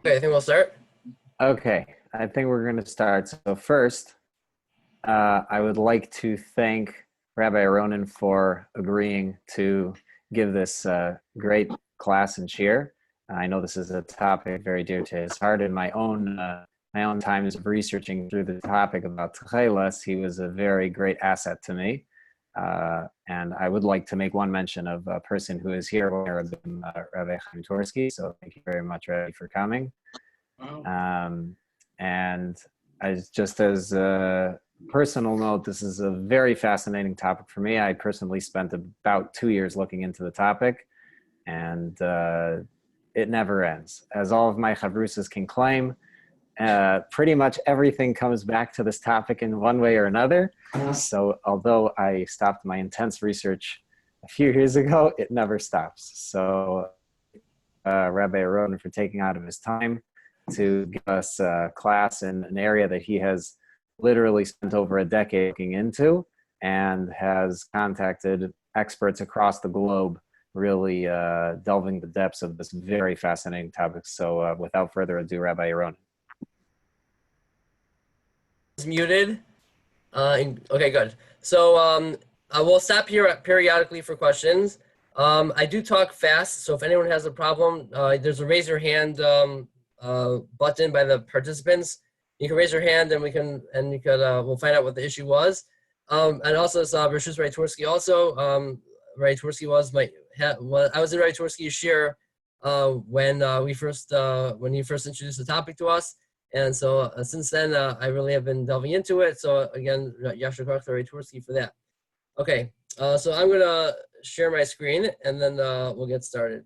Okay, I think we'll start. Okay, I think we're going to start. So first, I would like to thank Rabbi Aronin for agreeing to give this great class and cheer. I know this is a topic very dear to his heart. In my own times of researching through the topic about Techeiles, he was a very great asset to me. And I would like to make one mention of a person who is here, Rabbi Chaim Torsky. So thank you very much, Rabbi, for coming. And just as a personal note, this is a very fascinating topic for me. I personally spent about 2 years looking into the topic, and it never ends. As all of my chavrusas can claim, pretty much everything comes back to this topic in one way or another. So although I stopped my intense research a few years ago, it never stops. So Rabbi Aronin for taking out of his time to give us a class in an area that he has literally spent over a decade looking into and has contacted experts across the globe, really delving the depths of this very fascinating topic. So without further ado, Rabbi Aronin. It's muted. Okay, good. So I will stop here periodically for questions. I do talk fast, so if anyone has a problem, there's a raise your hand button by the participants. You can raise your hand, and we'll find out what the issue was. And also, Rishus Ray Tversky also. Ray Tversky I was in Ray Tversky's shir when he first introduced the topic to us, and so since then I really have been delving into it. So again, Yashar Koch Ray Tversky for that. Okay, so I'm gonna share my screen, and then we'll get started.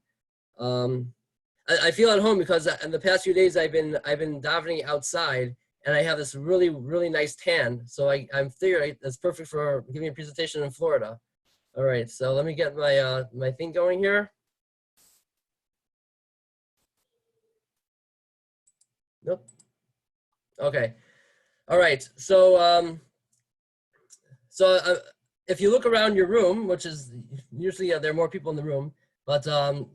I feel at home because in the past few days I've been davening outside, and I have this really, really nice tan. So I'm figuring that's perfect for giving a presentation in Florida. All right, so let me get my my thing going here. Nope. Okay. All right. So if you look around your room, which is usually there are more people in the room. But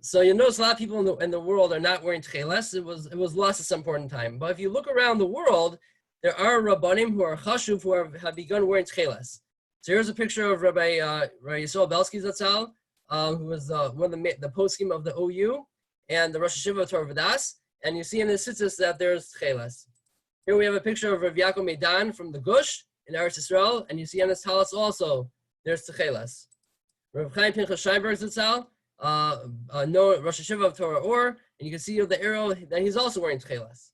so you notice a lot of people in the world are not wearing Techeiles. It was lost at some point in time. But if you look around the world, there are Rabbanim who are Chashuv who have begun wearing Techeiles. So here's a picture of Rabbi Yisrael Belsky Zatzal, who was one of the poskim of the OU and the Rosh Hashiva of Torah V'das. And you see in the Sitzis that there's Techeiles. Here we have a picture of Rav Yaakov Meidan from the Gush in Eretz Yisrael, and you see on his talis also there's Techeiles. Rav Chaim Pinchas Scheinberg Zatzal, no Rosh Hashiva of Torah Or, and you can see the arrow that he's also wearing Techeiles.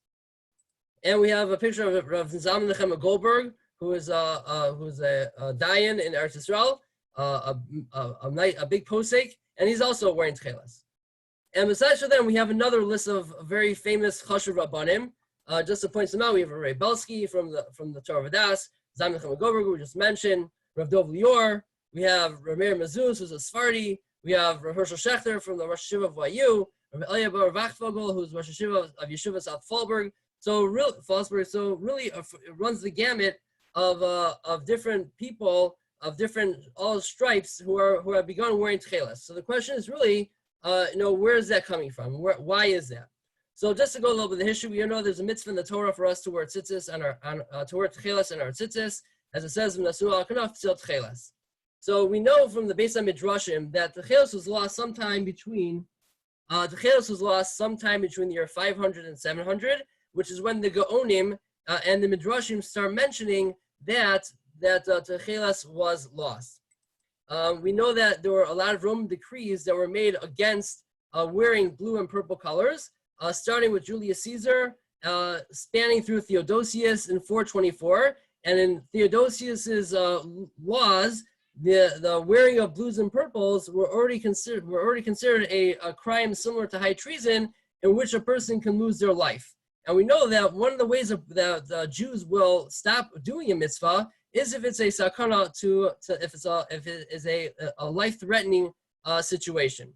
And we have a picture of Rav Zalman Nechemah Goldberg, who's a dayan in Eretz Yisrael, a big posek, and he's also wearing Techeiles. And besides for them, we have another list of very famous Chashuv Rabbanim. Just to point them out, we have Ray Belsky from the Torah V'das, Zalman Nechemah Goldberg, who we just mentioned, Rav Dovid Aronin. We have Rav Meir Mazuz, who's a Sephardi. We have Rav Hershel Schechter from the Rosh Hashiva of YU, Rav Elia Bar Wachvogel, who's Rosh Hashiva of Yeshiva South Fallsburg. So really, it runs the gamut of different people of different all stripes who have begun wearing Techeiles. So the question is really, where is that coming from? Why is that? So just to go a little bit of the history, we know there's a mitzvah in the Torah for us to wear tzitzis to wear Techeiles and our tzitzis, as it says in Nasu al Kanaf Tzil Techeiles. So we know from the Beis HaMidrashim that Techeiles was lost sometime between the year 500 and 700, which is when the Gaonim and the Midrashim start mentioning that Techeiles was lost. We know that there were a lot of Roman decrees that were made against wearing blue and purple colors, starting with Julius Caesar, spanning through Theodosius in 424, and in Theodosius's laws, the wearing of blues and purples were already considered a crime similar to high treason, in which a person can lose their life. And we know that one of the ways that the Jews will stop doing a mitzvah is if it's a sakana if it is a life-threatening situation.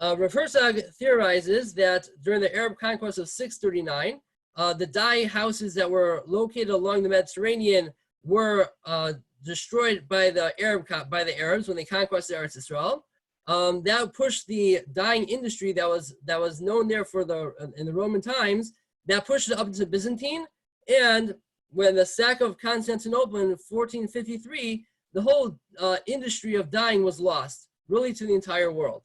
Rav Herzog theorizes that during the Arab conquest of 639, the dye houses that were located along the Mediterranean were destroyed by the Arabs when they conquered Eretz Israel. That pushed the dyeing industry that was known there in the Roman times. That pushed it up into Byzantine, and when the sack of Constantinople in 1453, the whole industry of dyeing was lost, really to the entire world.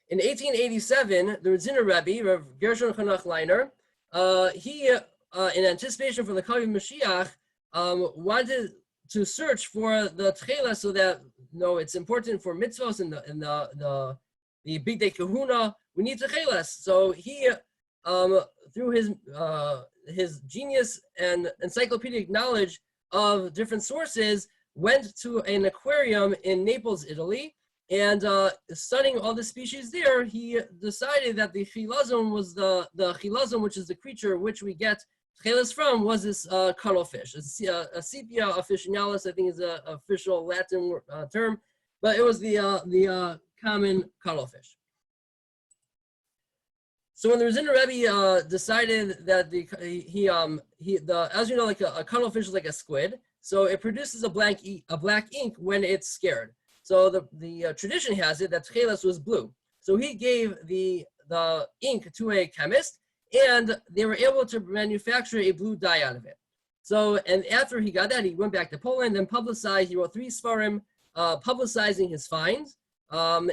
In 1887, the Radziner Rebbe, Rav Gershon Chanach Leiner, he, in anticipation for the coming of Mashiach, wanted to search for the Techeiles, so that it's important for mitzvahs and the big day kahuna. We need Techeiles. So he, through his genius and encyclopedic knowledge of different sources, went to an aquarium in Naples, Italy, and studying all the species there, he decided that the chilazon was the chilazon, which is the creature which we get Techeiles from, was this cuttlefish. A Sepia officinalis, I think, is an official Latin term, but it was the common cuttlefish. So when the Radziner Rebbe decided that as you know, like a cuttlefish is like a squid, so it produces a black ink when it's scared. So the tradition has it that Techeiles was blue. So he gave the ink to a chemist, and they were able to manufacture a blue dye out of it. So, and after he got that, he went back to Poland and publicized. He wrote 3 svarim publicizing his finds, and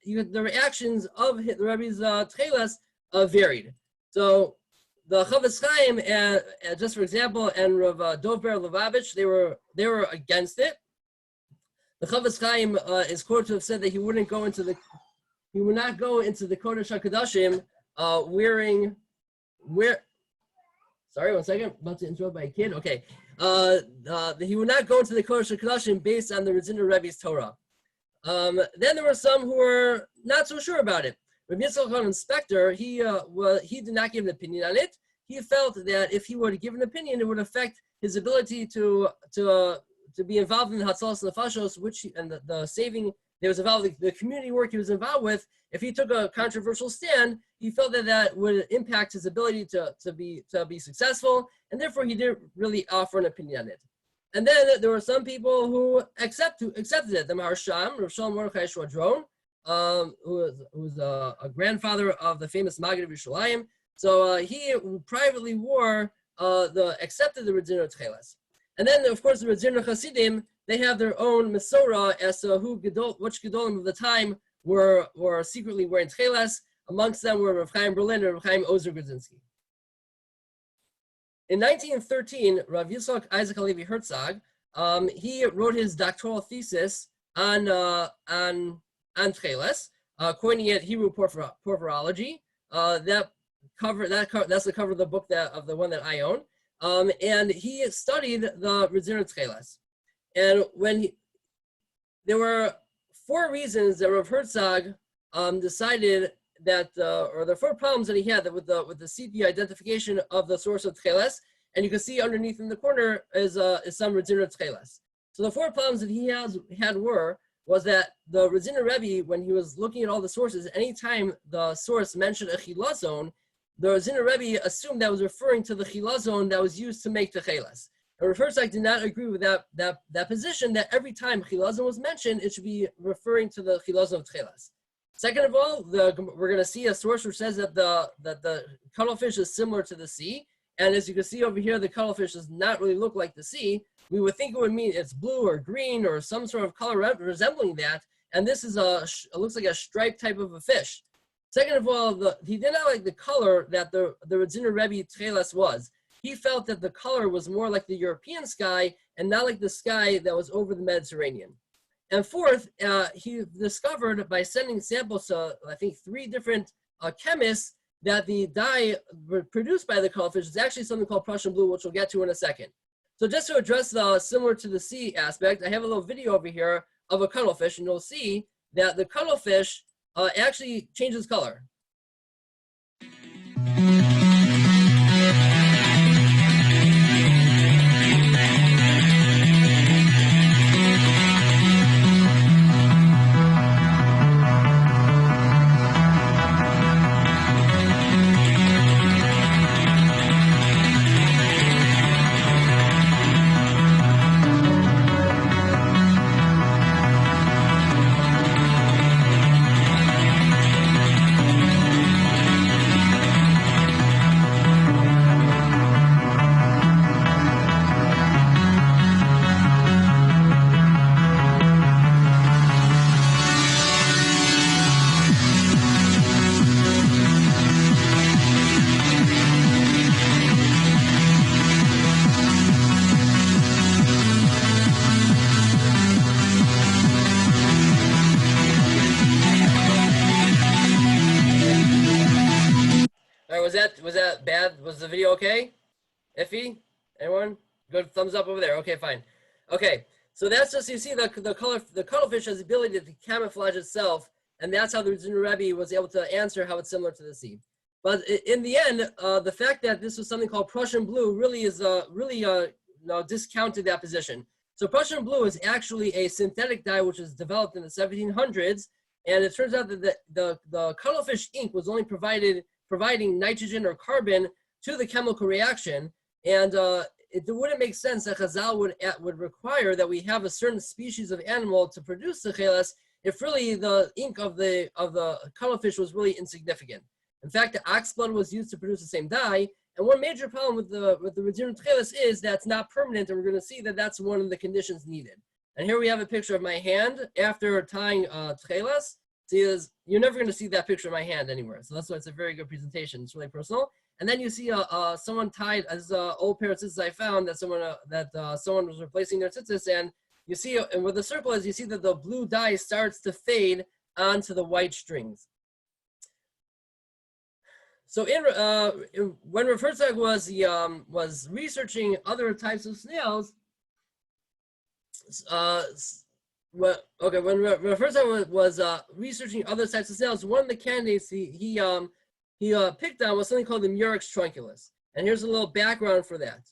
the reactions of the Rebbe's Techeiles varied. So the Chavetz Chaim, just for example, and Rav Dovid Aronin, they were against it. The Chavetz Chaim is quoted to have said that he would not go into the Kodesh HaKodashim sorry, 1 second, about to interrupt my kid. Okay, he would not go into the Kodesh HaKodashim based on the Radziner Rebbe's Torah. Then there were some who were not so sure about it. Rabbi Yitzchak Inspector, he did not give an opinion on it. He felt that if he were to give an opinion, it would affect his ability to be involved in the Hatzalas Nefashos, and the saving that was involved, the community work he was involved with. If he took a controversial stand, he felt that would impact his ability to be successful, and therefore he didn't really offer an opinion on it. And then there were some people who accepted it. The Maharsham, Rav Shalom Mordechai Shwadron, who was a grandfather of the famous Maggid of Yerushalayim. So he privately accepted the Radziner Techeiles. And then, of course, the Radziner Hasidim, they have their own Mesorah as to which Gedolim of the time were secretly wearing Techeiles. Amongst them were Rav Chaim Berlin and Rav Chaim Ozer Grodzinski. In 1913, Rav Yitzchak Isaac Halevi Herzog, he wrote his doctoral thesis on Techeiles, coining it Hebrew porphyrology. That's the cover of the book of the one that I own. And he studied the Radziner Techeiles. And there were 4 reasons that Rav Herzog decided that, or the 4 problems that he had with the sepia identification of the source of Techeiles, and you can see underneath in the corner is some Radziner Techeiles. So the 4 problems that he had was that the Radziner Rebbe, when he was looking at all the sources, anytime the source mentioned a chilazon, the Radziner Rebbe assumed that was referring to the chilazon that was used to make Techeiles. And Rav Herzog did not agree with that position, that every time chilazon was mentioned, it should be referring to the chilazon of Techeiles. Second of all, we're going to see a source which says that the cuttlefish is similar to the sea. And as you can see over here, the cuttlefish does not really look like the sea. We would think it would mean it's blue or green or some sort of color resembling that. And this is it looks like a striped type of a fish. Second of all, he did not like the color that the Radziner Rebbe Techeiles was. He felt that the color was more like the European sky and not like the sky that was over the Mediterranean. And fourth, he discovered by sending samples to, I think, 3 different chemists, that the dye produced by the cuttlefish is actually something called Prussian blue, which we'll get to in a second. So just to address the similar to the sea aspect, I have a little video over here of a cuttlefish, and you'll see that the cuttlefish actually changes color. was that bad? Was the video okay? Iffy? Anyone? Good thumbs up over there. Okay, fine. Okay, so that's just, you see the cuttlefish has the ability to camouflage itself, and that's how the Rebbe was able to answer how it's similar to the sea. But in the end, the fact that this was something called Prussian blue really is discounted that position. So Prussian blue is actually a synthetic dye which was developed in the 1700s, and it turns out that the cuttlefish ink was only providing nitrogen or carbon to the chemical reaction, and it wouldn't make sense that Chazal would require that we have a certain species of animal to produce Techeiles if really the ink of the cuttlefish was really insignificant. In fact, the ox blood was used to produce the same dye, and one major problem with the Rizim Techeiles is that it's not permanent, and we're going to see that that's one of the conditions needed. And here we have a picture of my hand after tying Techeiles. See, you're never going to see that picture of my hand anywhere, so that's why it's a very good presentation. It's really personal. And then you see someone tied, as an old pair of tzitzis I found that someone was replacing their tzitzis, and you see, and where the circle is, you see that the blue dye starts to fade onto the white strings. So when Rav Herzog was researching other types of snails, when Rav Herzog was researching other types of snails, one of the candidates he picked on was something called the Murex trunculus. And here's a little background for that.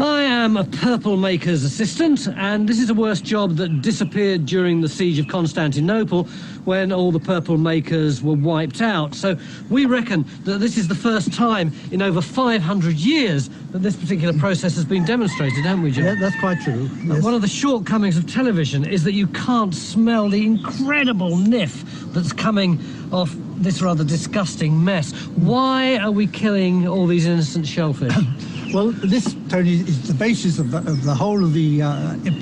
I am a purple maker's assistant, and this is a worse job that disappeared during the siege of Constantinople when all the purple makers were wiped out. So we reckon that this is the first time in over 500 years that this particular process has been demonstrated, haven't we, Jim? Yeah, that's quite true. Yes. One of the shortcomings of television is that you can't smell the incredible niff that's coming off this rather disgusting mess. Why are we killing all these innocent shellfish? Well, this, Tony, is the basis of the whole of the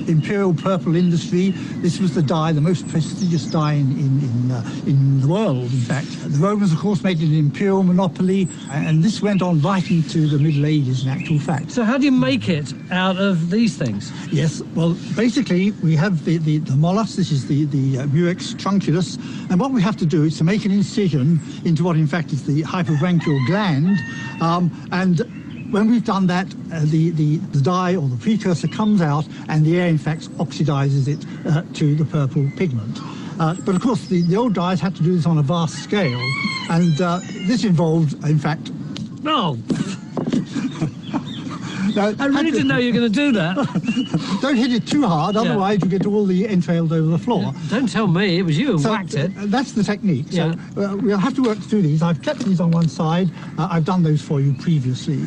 imperial purple industry. This was the dye, the most prestigious dye in the world, in fact. The Romans, of course, made it an imperial monopoly, and this went on right into the Middle Ages, in actual fact. So how do you make it out of these things? Yes, well, basically, we have the mollusk. This is the Murex trunculus, and what we have to do is to make an incision into what, in fact, is the hypobranchial gland, and when we've done that, the dye or the precursor comes out, and the air, in fact, oxidizes it to the purple pigment. But of course, the old dyes had to do this on a vast scale, and this involved, in fact... No! Now, I really didn't know you were going to do that. Don't hit it too hard, otherwise you get all the entrails over the floor. Don't tell me, it was you who So, whacked it. that's the technique. Yeah. So we'll have to work through these. I've kept these on one side. I've done those for you previously.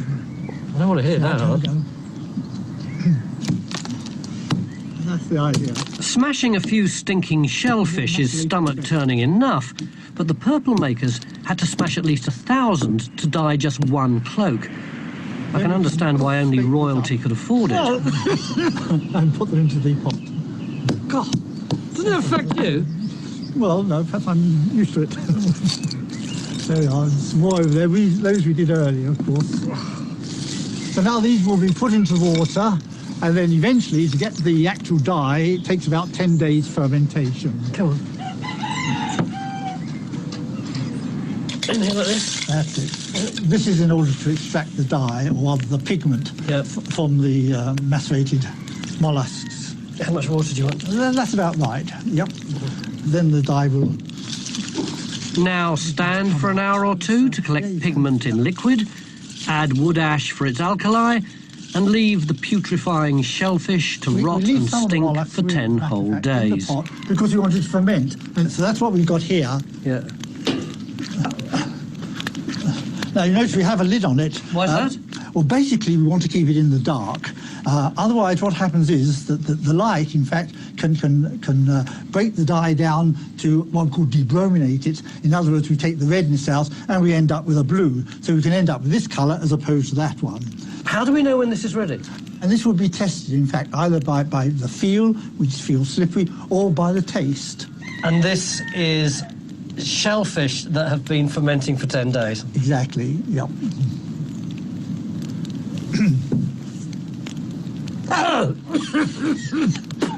I don't want to hear that. That's the idea. Smashing a few stinking shellfish is stomach-turning enough, but the purple makers had to smash at least 1,000 to dye just one cloak. I can understand why only royalty could afford it. And put them into the pot. God, doesn't it affect you? Well, no, perhaps I'm used to it. There we are. Some more over there. Those we did earlier, of course. So now these will be put into the water, and then eventually, to get the actual dye, it takes about 10 days fermentation. Come on. In here like this? That's it. This is in order to extract the dye, or rather the pigment, from the macerated mollusks. How much water do you want? That's about right, yep. Then the dye will... Now stand for an hour or two to collect pigment in liquid, add wood ash for its alkali, and leave the putrefying shellfish to rot and stink for 10 whole days. Because we want it to ferment, and so that's what we've got here. Yeah. Now, you notice we have a lid on it. Why is that? Well, basically, we want to keep it in the dark. Otherwise, what happens is that the light, in fact, can break the dye down to what we call debrominate it. In other words, we take the redness out and we end up with a blue. So we can end up with this colour as opposed to that one. How do we know when this is ready? And this will be tested, in fact, either by the feel, which feels slippery, or by the taste. And this is shellfish that have been fermenting for 10 days. Exactly, yep.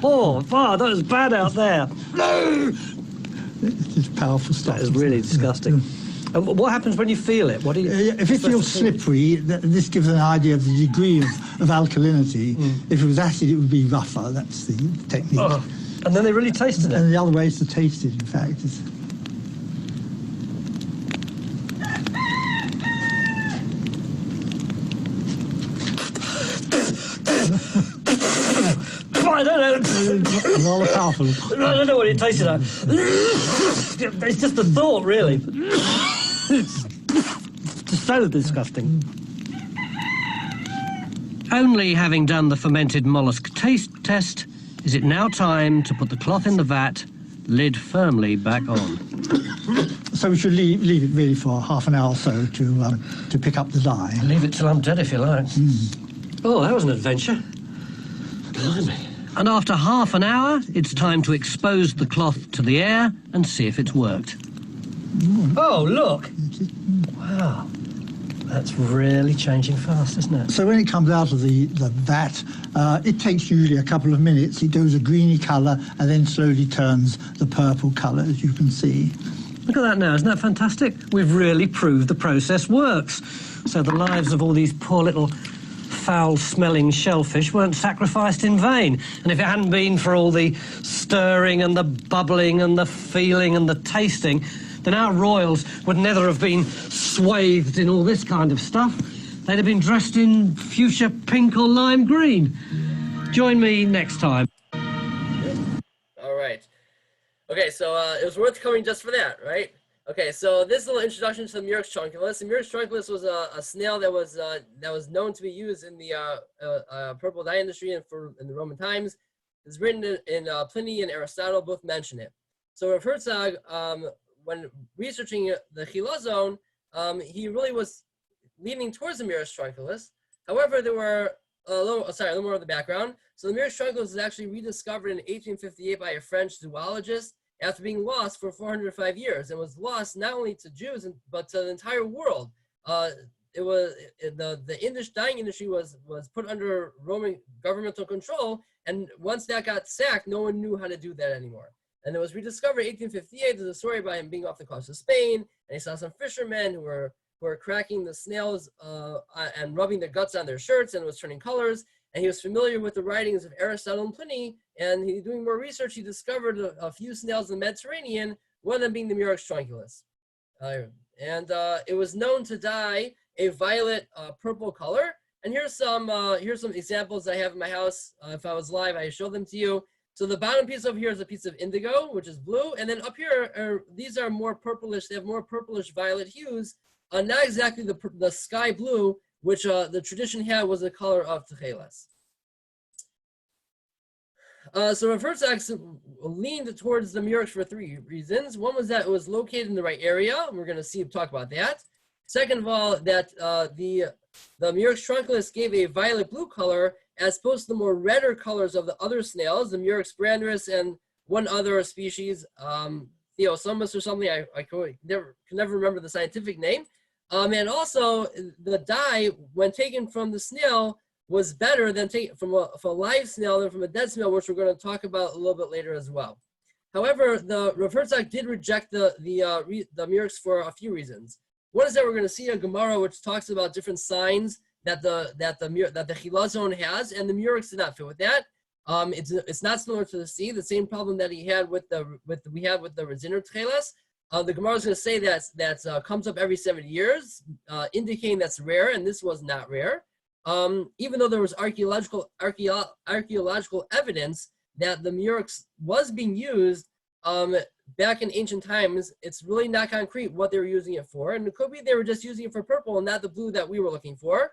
Oh, that was bad out there. No! It's powerful stuff. That is really disgusting. And what happens when you feel it? What do you? If it feels slippery, this gives an idea of the degree of alkalinity. If it was acid, it would be rougher. That's the technique. Oh, and then they really tasted it. And the other way is to taste it, in fact. I don't know. Rather powerful. I don't know what it tasted like. It's just the thought, really. It's just so disgusting. Only having done the fermented mollusk taste test, is it now time to put the cloth in the vat, lid firmly back on. So we should leave it really for half an hour or so to pick up the dye. Leave it till I'm dead if you like. Oh, that was an adventure. Blimey. And after half an hour, it's time to expose the cloth to the air and see if it's worked. Oh, look! Wow. That's really changing fast, isn't it? So when it comes out of the vat, it takes usually a couple of minutes. It goes a greeny colour and then slowly turns the purple colour, as you can see. Look at that now, isn't that fantastic? We've really proved the process works. So the lives of all these poor little foul-smelling shellfish weren't sacrificed in vain. And if it hadn't been for all the stirring and the bubbling and the feeling and the tasting, then our royals would never have been swathed in all this kind of stuff. They'd have been dressed in fuchsia pink or lime green. Join me next time. All right. Okay, so it was worth coming just for that, right? Okay, so this little introduction to the Murex trunculus. The Murex trunculus was a snail that was known to be used in the purple dye industry and in the Roman times. It's written in Pliny and Aristotle both mention it. So Rav Herzog, when researching the Chilazon, he really was leaning towards the Murex trunculus. However, there were a little more of the background. So the Murex trunculus was actually rediscovered in 1858 by a French zoologist after being lost for 405 years, and was lost not only to Jews but to the entire world. The English dyeing industry was put under Roman governmental control, and once that got sacked, no one knew how to do that anymore. And it was rediscovered in 1858. There's a story about him being off the coast of Spain, and he saw some fishermen who were cracking the snails and rubbing their guts on their shirts, and it was turning colors. And he was familiar with the writings of Aristotle and Pliny, and he, doing more research, he discovered a few snails in the Mediterranean, one of them being the Murex trunculus. It was known to dye a violet purple color. And here's some examples I have in my house. If I was live, I showed them to you. So the bottom piece over here is a piece of indigo, which is blue, and then up here these are more purplish. They have more purplish violet hues. Not exactly the sky blue, which the tradition had was the color of Techeiles. So Rav Herzog leaned towards the Murex for three reasons. One was that it was located in the right area. We're going to talk about that. Second of all, that the Murex trunculus gave a violet blue color as opposed to the more redder colors of the other snails, the Murex brandurus and one other species, Theosomus or something. I can never remember the scientific name. And also, the dye, when taken from the snail, was better than taken from a live snail than from a dead snail, which we're going to talk about a little bit later as well. However, the Rav Herzog did reject the Murex for a few reasons. One is that we're going to see a Gemara which talks about different signs that the Chilazon has, and the Murex did not fit with that. It's not similar to the sea. The same problem that he had with the Reziner Techeiles. The Gemara is going to say that comes up every 70 years, indicating that's rare, and this was not rare. Even though there was archaeological evidence that the Murex was being used back in ancient times, it's really not concrete what they were using it for, and it could be they were just using it for purple and not the blue that we were looking for.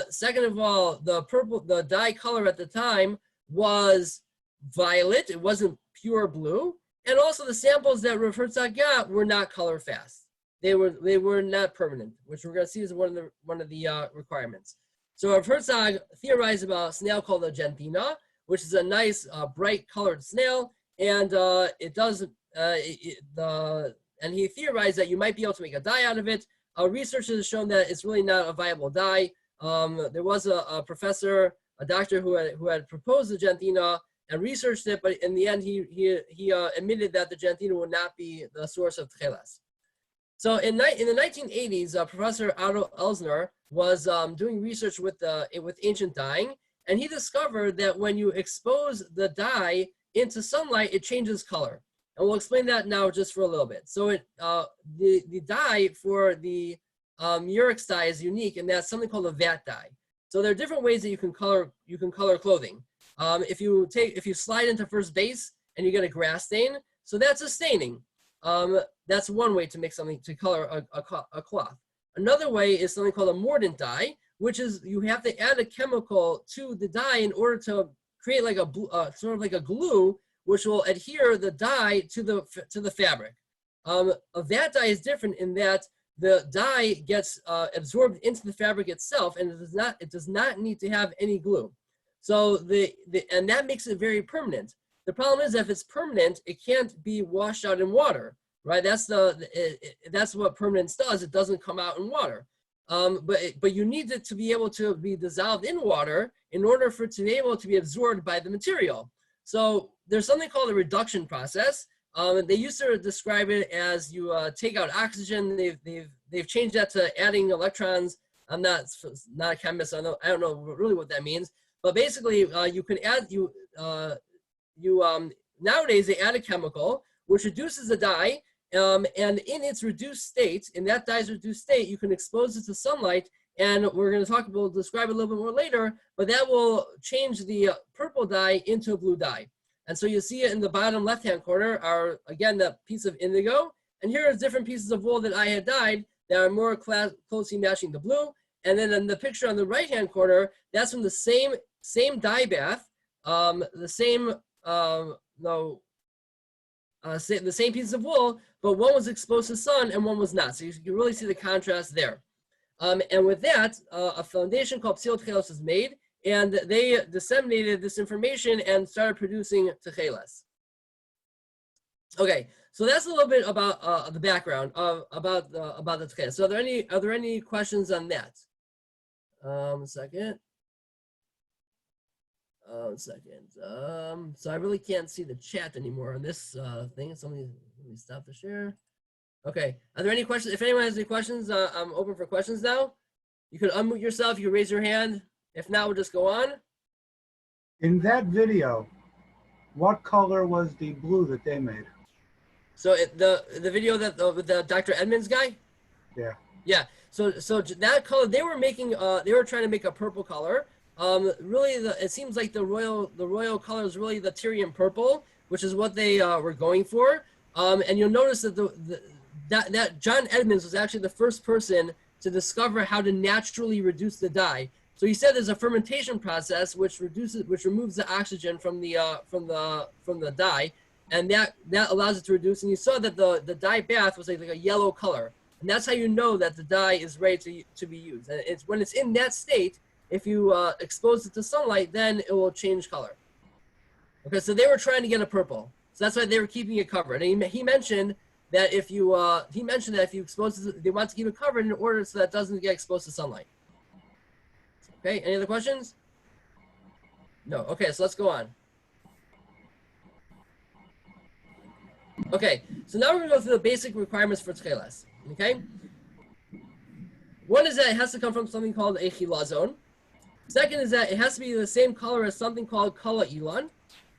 Second of all, the dye color at the time was violet; it wasn't pure blue. And also the samples that Rav Herzog got were not color fast. They were not permanent, which we're going to see is one of the requirements. So Rav Herzog theorized about a snail called a gentina, which is a nice bright colored snail, and and he theorized that you might be able to make a dye out of it. Research has shown that it's really not a viable dye. There was a professor, a doctor who had proposed the gentina, and researched it, but in the end, he admitted that the gelatine would not be the source of Techeiles. So in the 1980s, Professor Otto Elsner was doing research with ancient dyeing, and he discovered that when you expose the dye into sunlight, it changes color. And we'll explain that now just for a little bit. So the dye for the murex dye is unique, and that's something called a vat dye. So there are different ways that you can color clothing. If you slide into first base and you get a grass stain, so that's a staining. That's one way to make something to color a cloth. Another way is something called a mordant dye, which is you have to add a chemical to the dye in order to create like a sort of like a glue, which will adhere the dye to the fabric. A vat dye is different in that the dye gets absorbed into the fabric itself, and it does not need to have any glue. So and that makes it very permanent. The problem is if it's permanent, it can't be washed out in water, right? That's what permanence does. It doesn't come out in water. But you need it to be able to be dissolved in water in order for it to be able to be absorbed by the material. So there's something called a reduction process. They used to describe it as you take out oxygen. They've changed that to adding electrons. I'm not a chemist. I don't know really what that means. But basically, you can add nowadays they add a chemical which reduces the dye, and in its reduced state, in that dye's reduced state, you can expose it to sunlight, and we'll describe it a little bit more later, but that will change the purple dye into a blue dye. And so you see it in the bottom left-hand corner are, again, the piece of indigo, and here are different pieces of wool that I had dyed that are more closely matching the blue, and then in the picture on the right-hand corner, that's from the same dye bath, the same pieces of wool, but one was exposed to sun and one was not. So you can really see the contrast there. And with that, a foundation called Story of Techeiles was made, and they disseminated this information and started producing Techeiles. Okay, so that's a little bit about the background about the Techeiles. So are there any questions on that? A second. So I really can't see the chat anymore on this thing. Let me stop the share. Okay, are there any questions? If anyone has any questions, I'm open for questions now. You can unmute yourself, you can raise your hand. If not, we'll just go on. In that video, what color was the blue that they made? So the video that with the Dr. Edmonds guy? Yeah. Yeah, so that color, they were trying to make a purple color. Really, it seems like the royal color is really the Tyrian purple, which is what they were going for. And you'll notice that that John Edmonds was actually the first person to discover how to naturally reduce the dye. So he said there's a fermentation process which removes the oxygen from the dye, and that allows it to reduce. And you saw that the dye bath was like a yellow color, and that's how you know that the dye is ready to be used. And it's when it's in that state. If you expose it to sunlight, then it will change color. Okay, so they were trying to get a purple, so that's why they were keeping it covered. And he mentioned that if you expose it, they want to keep it covered in order so that it doesn't get exposed to sunlight. Okay, any other questions? No. Okay, so let's go on. Okay, so now we're going to go through the basic requirements for Techeiles. Okay, one is that it has to come from something called a chilazon. Second is that it has to be the same color as something called kala ilan,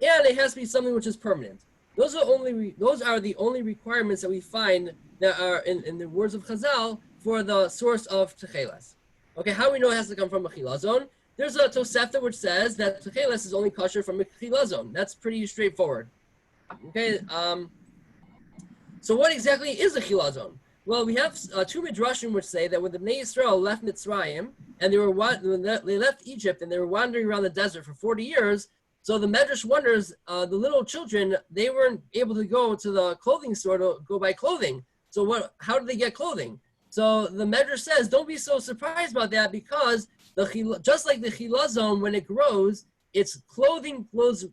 and it has to be something which is permanent. Those are the only requirements that we find that are in the words of Chazal for the source of Techeiles. Okay, how do we know it has to come from a chilazon? There's a Tosefta which says that Techeiles is only kosher from a chilazon. That's pretty straightforward. Okay, so what exactly is a chilazon? Well, we have two midrashim which say that when the Bnei Yisrael left Mitzrayim and they left Egypt and they were wandering around the desert for 40 years, so the Medrash wonders, the little children, they weren't able to go to the clothing store to go buy clothing. So how did they get clothing? So the Medrash says, don't be so surprised about that, because just like the chilazon, when it grows, its clothing grows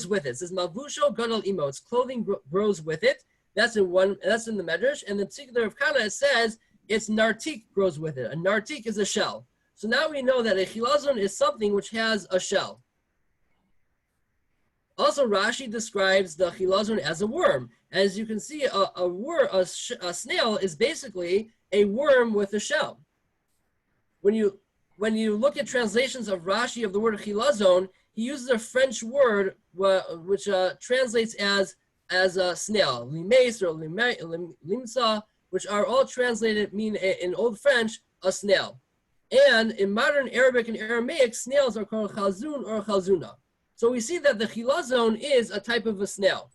with it. It says Malvusho Gadol Imo, its clothing grows with it. That's in the Medrash, and the particular of Kana, it says its nartik grows with it. A nartik is a shell. So now we know that a chilazon is something which has a shell. also Rashi describes the chilazon as a worm. As you can see, a snail is basically a worm with a shell. When you look at translations of Rashi of the word chilazon, he uses a French word which translates as a snail, limes or limsa, which are all translated mean in Old French a snail. And in modern Arabic and Aramaic, snails are called chazun or chazuna. So we see that the chilazon is a type of a snail.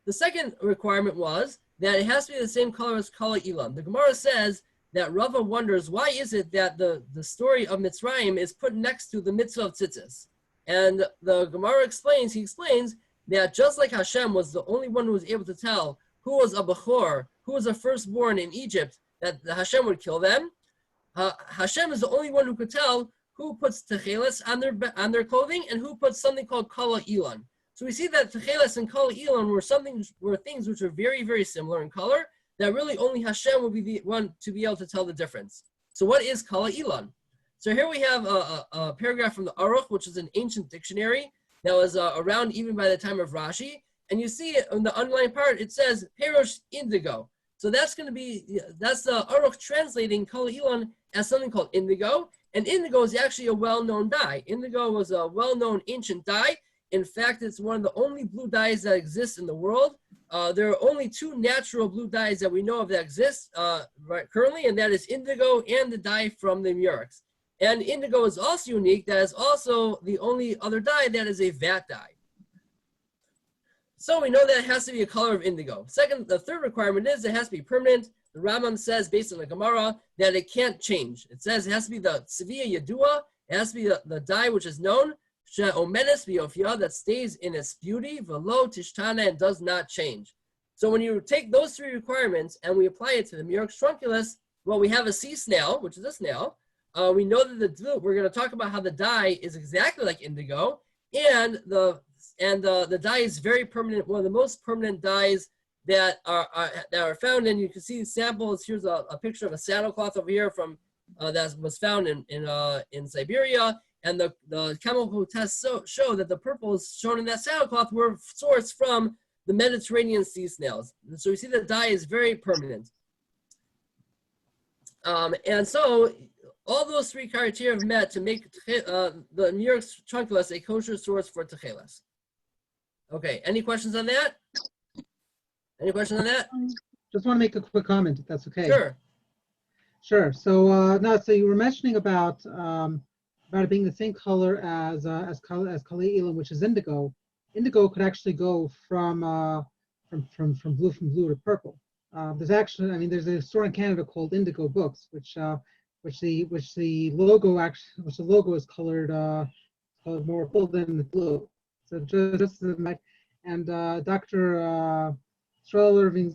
The second requirement was that it has to be the same color as kala ilan. The Gemara says that Rava wonders, why is it that the story of Mitzrayim is put next to the mitzvah of tzitzis? And the Gemara explains, that just like Hashem was the only one who was able to tell who was a bechor, who was a firstborn in Egypt, that Hashem would kill them, Hashem is the only one who could tell who puts Techeiles on their clothing and who puts something called kala ilan. So we see that Techeiles and kala ilan were things which are very, very similar in color, that really only Hashem will be the one to be able to tell the difference. So what is kala ilan? So here we have a paragraph from the Aruch, which is an ancient dictionary that was around even by the time of Rashi. And you see in the underlined part, it says Perosh indigo. So that's the Aruch translating kala ilan as something called indigo. And indigo is actually a well-known dye. Indigo was a well-known ancient dye. In fact, it's one of the only blue dyes that exist in the world. There are only two natural blue dyes that we know of that exist currently, and that is indigo and the dye from the murex. And indigo is also unique. That is also the only other dye that is a vat dye. So we know that it has to be a color of indigo. The third requirement is it has to be permanent. The Rambam says, based on the Gemara, that it can't change. It says it has to be the Sevilla Yadua. It has to be the dye which is known. She'omenes v'yofia, that stays in its beauty, v'lo tishtana, and does not change. So when you take those three requirements and we apply it to the Murex trunculus, well, we have a sea snail, which is a snail. We know that we're going to talk about how the dye is exactly like indigo, and the dye is very permanent, one of the most permanent dyes that are found. And you can see samples. Here's a picture of a saddlecloth over here from that was found in Siberia. And the chemical tests show that the purples shown in that saddlecloth were sourced from the Mediterranean sea snails. And so we see the dye is very permanent. And so all those three criteria have met to make the Murex trunculus a kosher source for Techeiles. Okay, any questions on that? Any questions on that? Just want to make a quick comment, if that's okay. Sure. Sure. So so you were mentioning about it being the same color as kala ilan, which is indigo. Indigo could actually go from blue to purple. There's a store in Canada called Indigo Books, which the logo is colored more purple than the blue. So just and Dr. Stroll Irving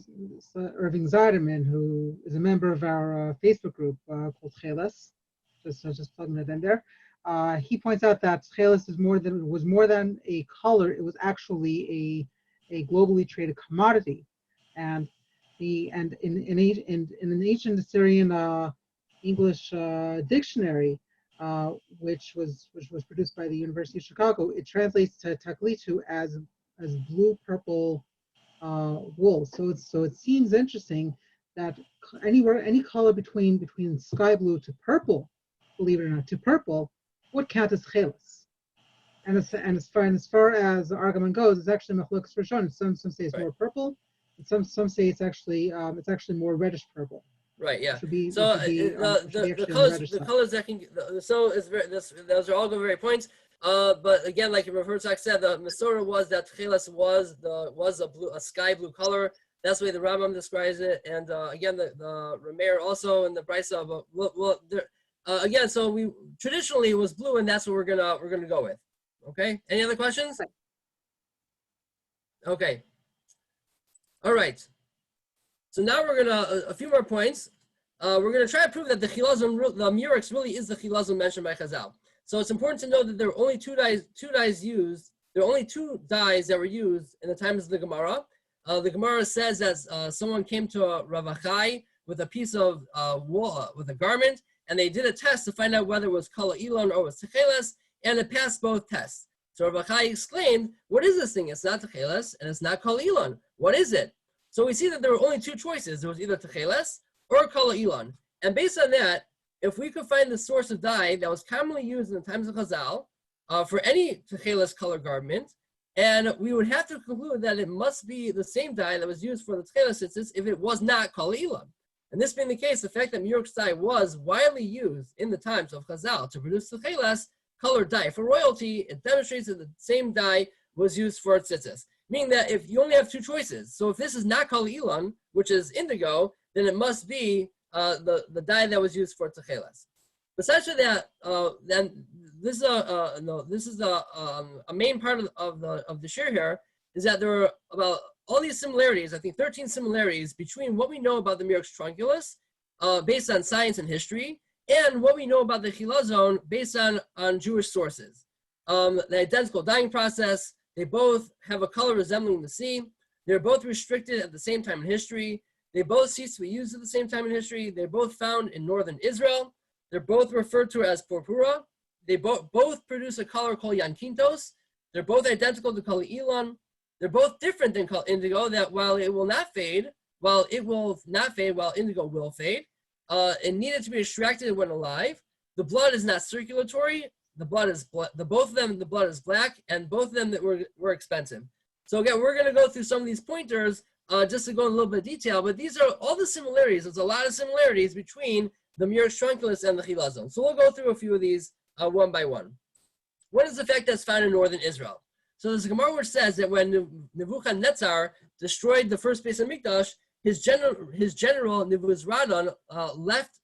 Zeiderman, who is a member of our Facebook group called Techeiles, just plugging it in there. He points out that Techeiles was more than a color; it was actually a globally traded commodity, and in an ancient Assyrian English dictionary, which was produced by the University of Chicago, it translates to taklitu as blue purple wool. So it seems interesting that any color between sky blue to purple, believe it or not, to purple, would count as Techeiles. And as far as the argument goes, it's actually machlokes for sure. Some say it's more purple, and some say it's actually more reddish purple. Right. Yeah. The colors that can. Those are all good very points. But again, like Rav said, the Masorah was that Techeiles was a sky blue color. That's the way the Rambam describes it, and again the Rameir also in the Brisa. But again, so we traditionally it was blue, and that's what we're gonna go with. Okay. Any other questions? Okay. All right. So now we're gonna a few more points. We're gonna try to prove that the Murex really is the chilazon mentioned by Chazal. So it's important to know that there are only two dyes used. There are only two dyes that were used in the times of the Gemara. The Gemara says that someone came to Rav Achai with a piece of wool, with a garment, and they did a test to find out whether it was kala ilan or it was Techeiles, and it passed both tests. So Rabbi Chai exclaimed, what is this thing? It's not Techeiles and it's not Kol Elon. What is it? So we see that there were only two choices. There was either Techeiles or Kol Elon. And based on that, if we could find the source of dye that was commonly used in the times of Chazal for any Techeiles color garment, and we would have to conclude that it must be the same dye that was used for the Techeiles tzitzis if it was not Kol Elon. And this being the case, the fact that Murex dye was widely used in the times of Chazal to produce Techeiles colored dye for royalty, it demonstrates that the same dye was used for tzitzis. Meaning that if you only have two choices, so if this is not Kol Elon, which is indigo, then it must be the dye that was used for Techeiles. Besides that, then this is a main part of the share here, is that there are about all these similarities, I think 13 similarities between what we know about the Murex trunculus based on science and history, and what we know about the chilazon based on Jewish sources. The identical dyeing process, they both have a color resembling the sea. They're both restricted at the same time in history. They both ceased to be used at the same time in history. They're both found in northern Israel. They're both referred to as purpura. They both produce a color called yankintos. They're both identical to Kol Elon. They're both different than indigo, that while it will not fade, while indigo will fade, it needed to be extracted when alive. The blood is not circulatory. The blood is both of them. The blood is black, and both of them that were expensive. So again, we're going to go through some of these pointers just to go in a little bit of detail. But these are all the similarities. There's a lot of similarities between the Murex trunculus and the chilazon. So we'll go through a few of these one by one. What is the fact that's found in northern Israel? So there's a Gemara which says that when Nebuchadnezzar destroyed the first Beis Hamikdash, his general Nebuzaradan left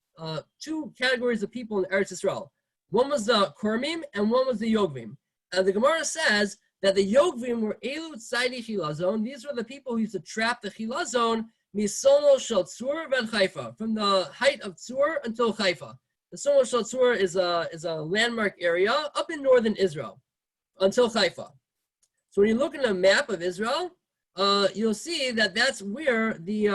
two categories of people in Eretz Yisrael. One was the Kormim and one was the Yogvim. And the Gemara says that the Yogvim were Elu Tzaidi Chilazon. These were the people who used to trap the Chilazon Misono Shel Tzur Ved Haifa, from the height of Tzur until Haifa. The Sono Shel Tzur is a landmark area up in northern Israel until Haifa. So when you look at a map of Israel, you'll see that that's where the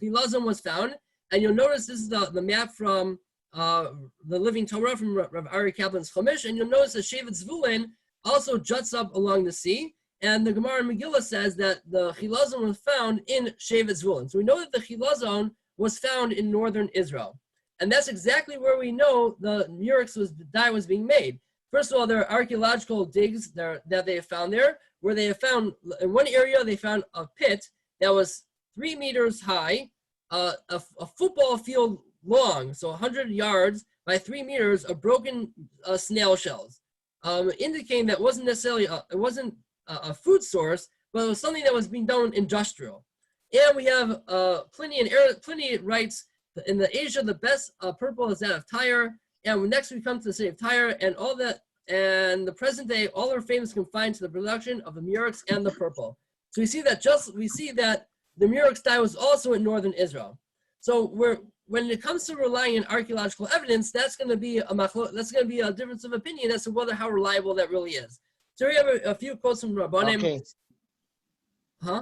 Chilazon was found. And you'll notice this is the map from the Living Torah from Rav Ari Kaplan's Chumash, and you'll notice that Shevet Zvulun also juts up along the sea. And the Gemara in Megillah says that the Chilazon was found in Shevet Zvulun. So we know that the Chilazon was found in northern Israel. And that's exactly where we know the Murex dye was being made. First of all, there are archaeological digs that they have found there, where they have found, in one area, they found a pit that was 3 meters high, a football field long, so 100 yards by 3 meters of broken snail shells, indicating that wasn't necessarily, it wasn't a food source, but it was something that was being done industrial. And we have Pliny writes, in the Asia, the best purple is that of Tyre. And next we come to the city of Tyre, and all that, and the present day, all are famous confined to the production of the Murex and the purple. So we see that the Murex dye was also in northern Israel. So when it comes to relying on archaeological evidence, that's going to be a difference of opinion as to how reliable that really is. So we have a few quotes from Rabbanim. Okay.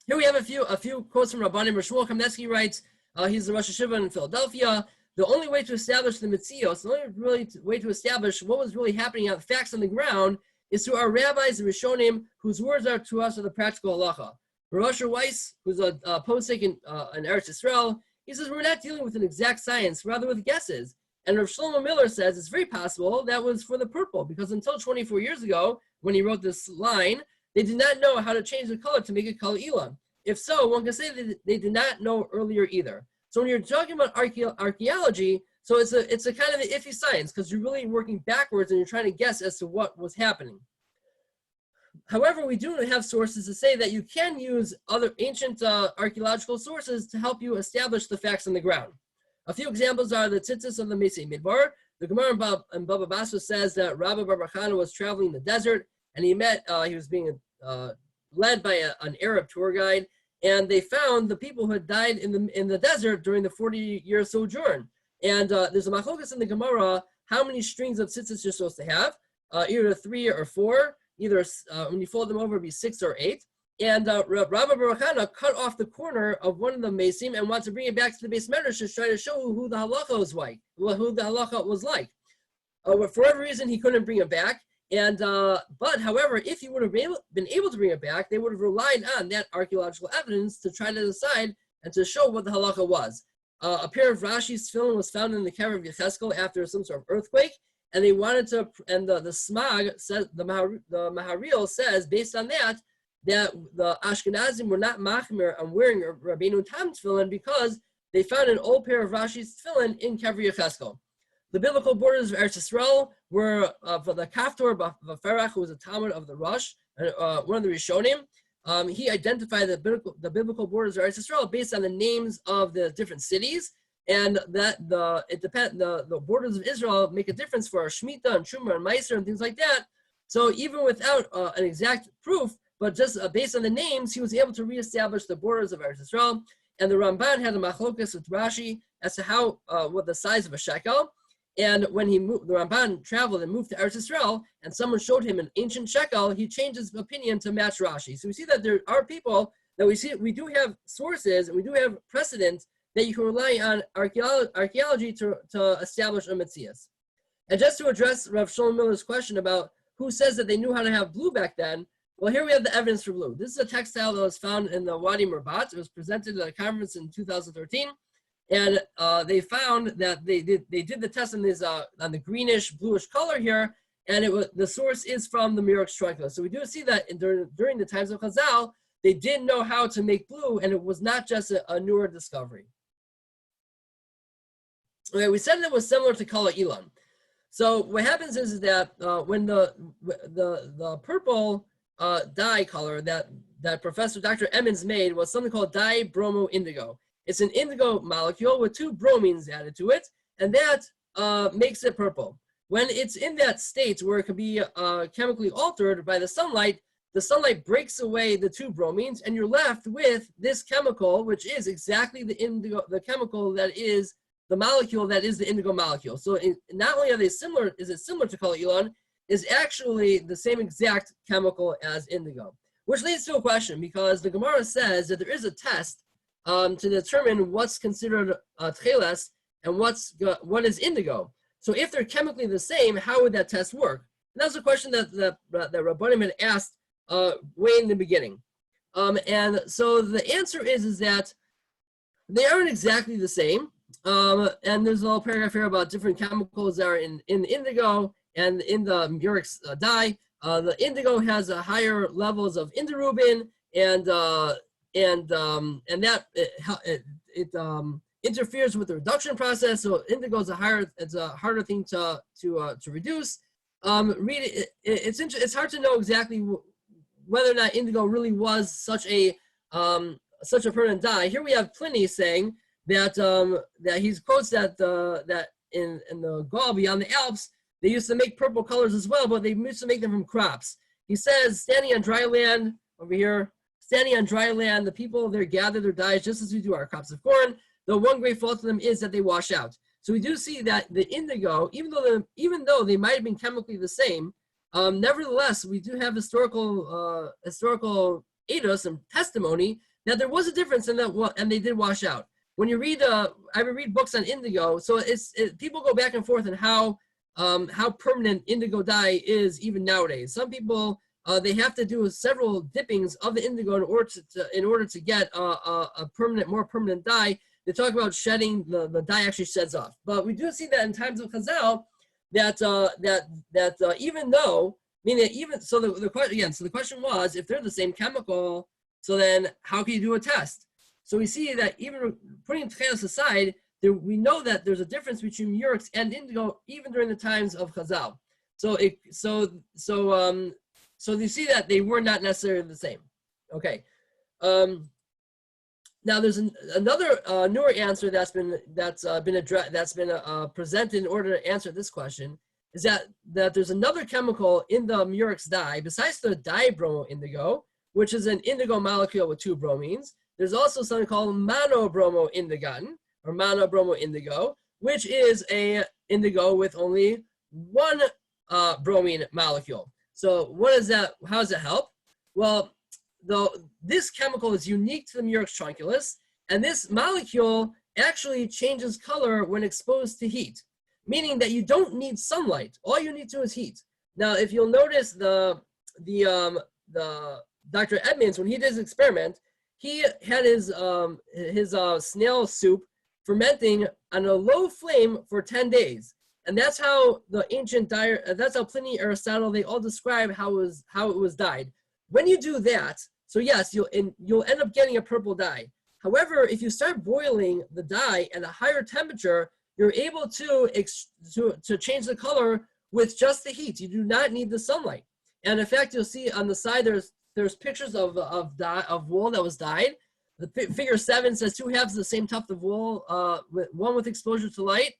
Here we have a few quotes from Rabbanim. Shmuel Kamnetsky writes, he's the Rosh Hashiva in Philadelphia. The only way to establish the Mitzios, the only way to establish what was really happening on the facts on the ground, is through our rabbis and Rishonim, whose words are to us are the practical halacha. Rav Asher Weiss, who's a posek in Eretz Yisrael, he says we're not dealing with an exact science, rather with guesses. And Rav Shlomo Miller says it's very possible that was for the purple, because until 24 years ago, when he wrote this line, they did not know how to change the color to make it Kol Elon. If so, one can say that they did not know earlier either. So when you're talking about archaeology, so it's a kind of an iffy science, because you're really working backwards and you're trying to guess as to what was happening. However, we do have sources to say that you can use other ancient archaeological sources to help you establish the facts on the ground. A few examples are the tzitzis of the Mesei Midbar. The Gemara in Baba Basra says that Rabbi Bar Chana was traveling in the desert, and he was being led by an Arab tour guide, and they found the people who had died in the desert during the 40-year sojourn. And there's a machlokas in the Gemara how many strings of tzitzis you're supposed to have, either 3 or 4. Either when you fold them over, it'd be 6 or 8. And Rabbi Bar Chana cut off the corner of one of the mesim and wanted to bring it back to the Beis Medrash to try to show who the halacha was like. But for whatever reason, he couldn't bring it back. And but however, if you would have been able to bring it back, they would have relied on that archaeological evidence to try to decide and to show what the halacha was. A pair of Rashi's tefillin was found in the cave of Yecheskel after some sort of earthquake, and they wanted to. And the Smag says, the Maharil says, based on that the Ashkenazim were not machmir on wearing Rabbeinu Tam tefillin because they found an old pair of Rashi's tefillin in Kever Yecheskel. The biblical borders of Eretz Yisrael were for the Kaftor Vaferach, who was a Talmud of the Rosh, one of the Rishonim. He identified the biblical borders of Eretz Yisrael based on the names of the different cities, and that the borders of Israel make a difference for Shemitah and Truma and Meiser and things like that. So even without an exact proof, but just based on the names, he was able to reestablish the borders of Eretz Yisrael. And the Ramban had a machlokas with Rashi as to how what the size of a shekel. And when he moved, the Ramban traveled and moved to Eretz Yisrael, and someone showed him an ancient shekel, he changed his opinion to match Rashi. So we see that there are people that we do have sources and we do have precedent that you can rely on archaeology to establish a metzias. And just to address Rav Shlomo Miller's question about who says that they knew how to have blue back then, well, here we have the evidence for blue. This is a textile that was found in the Wadi Merbat. It was presented at a conference in 2013. And they found that they did the test on this on the greenish bluish color here, and the source is from the Murex trunculus. So we do see that during the times of Chazal, they did know how to make blue, and it was not just a newer discovery. Okay, we said it was similar to Kala Ilan. So what happens is that when the purple dye color that Professor Dr. Emmons made was something called dibromo-indigo. It's an indigo molecule with 2 bromines added to it, and that makes it purple. When it's in that state where it can be chemically altered by the sunlight breaks away the 2 bromines, and you're left with this chemical, which is exactly the chemical that is the molecule that is the indigo molecule. So not only are they similar, is it similar to Kala Ilan, is actually the same exact chemical as indigo. Which leads to a question, because the Gemara says that there is a test to determine what's considered Techeiles and what is indigo. So if they're chemically the same, how would that test work? And that's a question that Rabbanim had asked way in the beginning. And so the answer is that they aren't exactly the same. And there's a little paragraph here about different chemicals that are in indigo and in the Murex dye. The indigo has higher levels of indirubin, and that interferes with the reduction process. So indigo is it's a harder thing to reduce. It's hard to know exactly whether or not indigo really was such a permanent dye. Here we have Pliny saying that he quotes that in the Gaul beyond the Alps, they used to make purple colors as well, but they used to make them from crops. He says, standing on dry land over here, standing on dry land, the people there gather their dyes just as we do our crops of corn. The one great fault of them is that they wash out. So we do see that the indigo, even though they might have been chemically the same, nevertheless, we do have historical edus and testimony that there was a difference in that, and they did wash out. When you read, I would read books on indigo, so people go back and forth on how permanent indigo dye is even nowadays. Some people they have to do several dippings of the indigo in order to get a more permanent dye. They talk about shedding, the dye actually sheds off. But we do see that in times of Chazal that even though, meaning even so the question was, if they're the same chemical, so then how can you do a test? So we see that even putting Techeiles aside, we know that there's a difference between Murex and indigo even during the times of Chazal. So you see that they were not necessarily the same. Okay. Now there's another newer answer that's been presented in order to answer this question, is that there's another chemical in the Murex dye besides the dibromo indigo, which is an indigo molecule with 2 bromines. There's also something called monobromo indigotin, or monobromo indigo, which is a indigo with only 1 bromine molecule. So what is that? How does it help? Well, this chemical is unique to the Murex trunculus, and this molecule actually changes color when exposed to heat, meaning that you don't need sunlight. All you need to is heat. Now, if you'll notice the Dr. Edmonds, when he did his experiment, he had his snail soup fermenting on a low flame for 10 days. And that's how the ancient that's how Pliny, Aristotle, they all describe how it was dyed. When you do that, so yes, you'll end up getting a purple dye. However, if you start boiling the dye at a higher temperature, you're able to change the color with just the heat. You do not need the sunlight. And in fact, you'll see on the side there's pictures of wool that was dyed. The figure 7 says 2 halves of the same tuft of wool, one with exposure to light,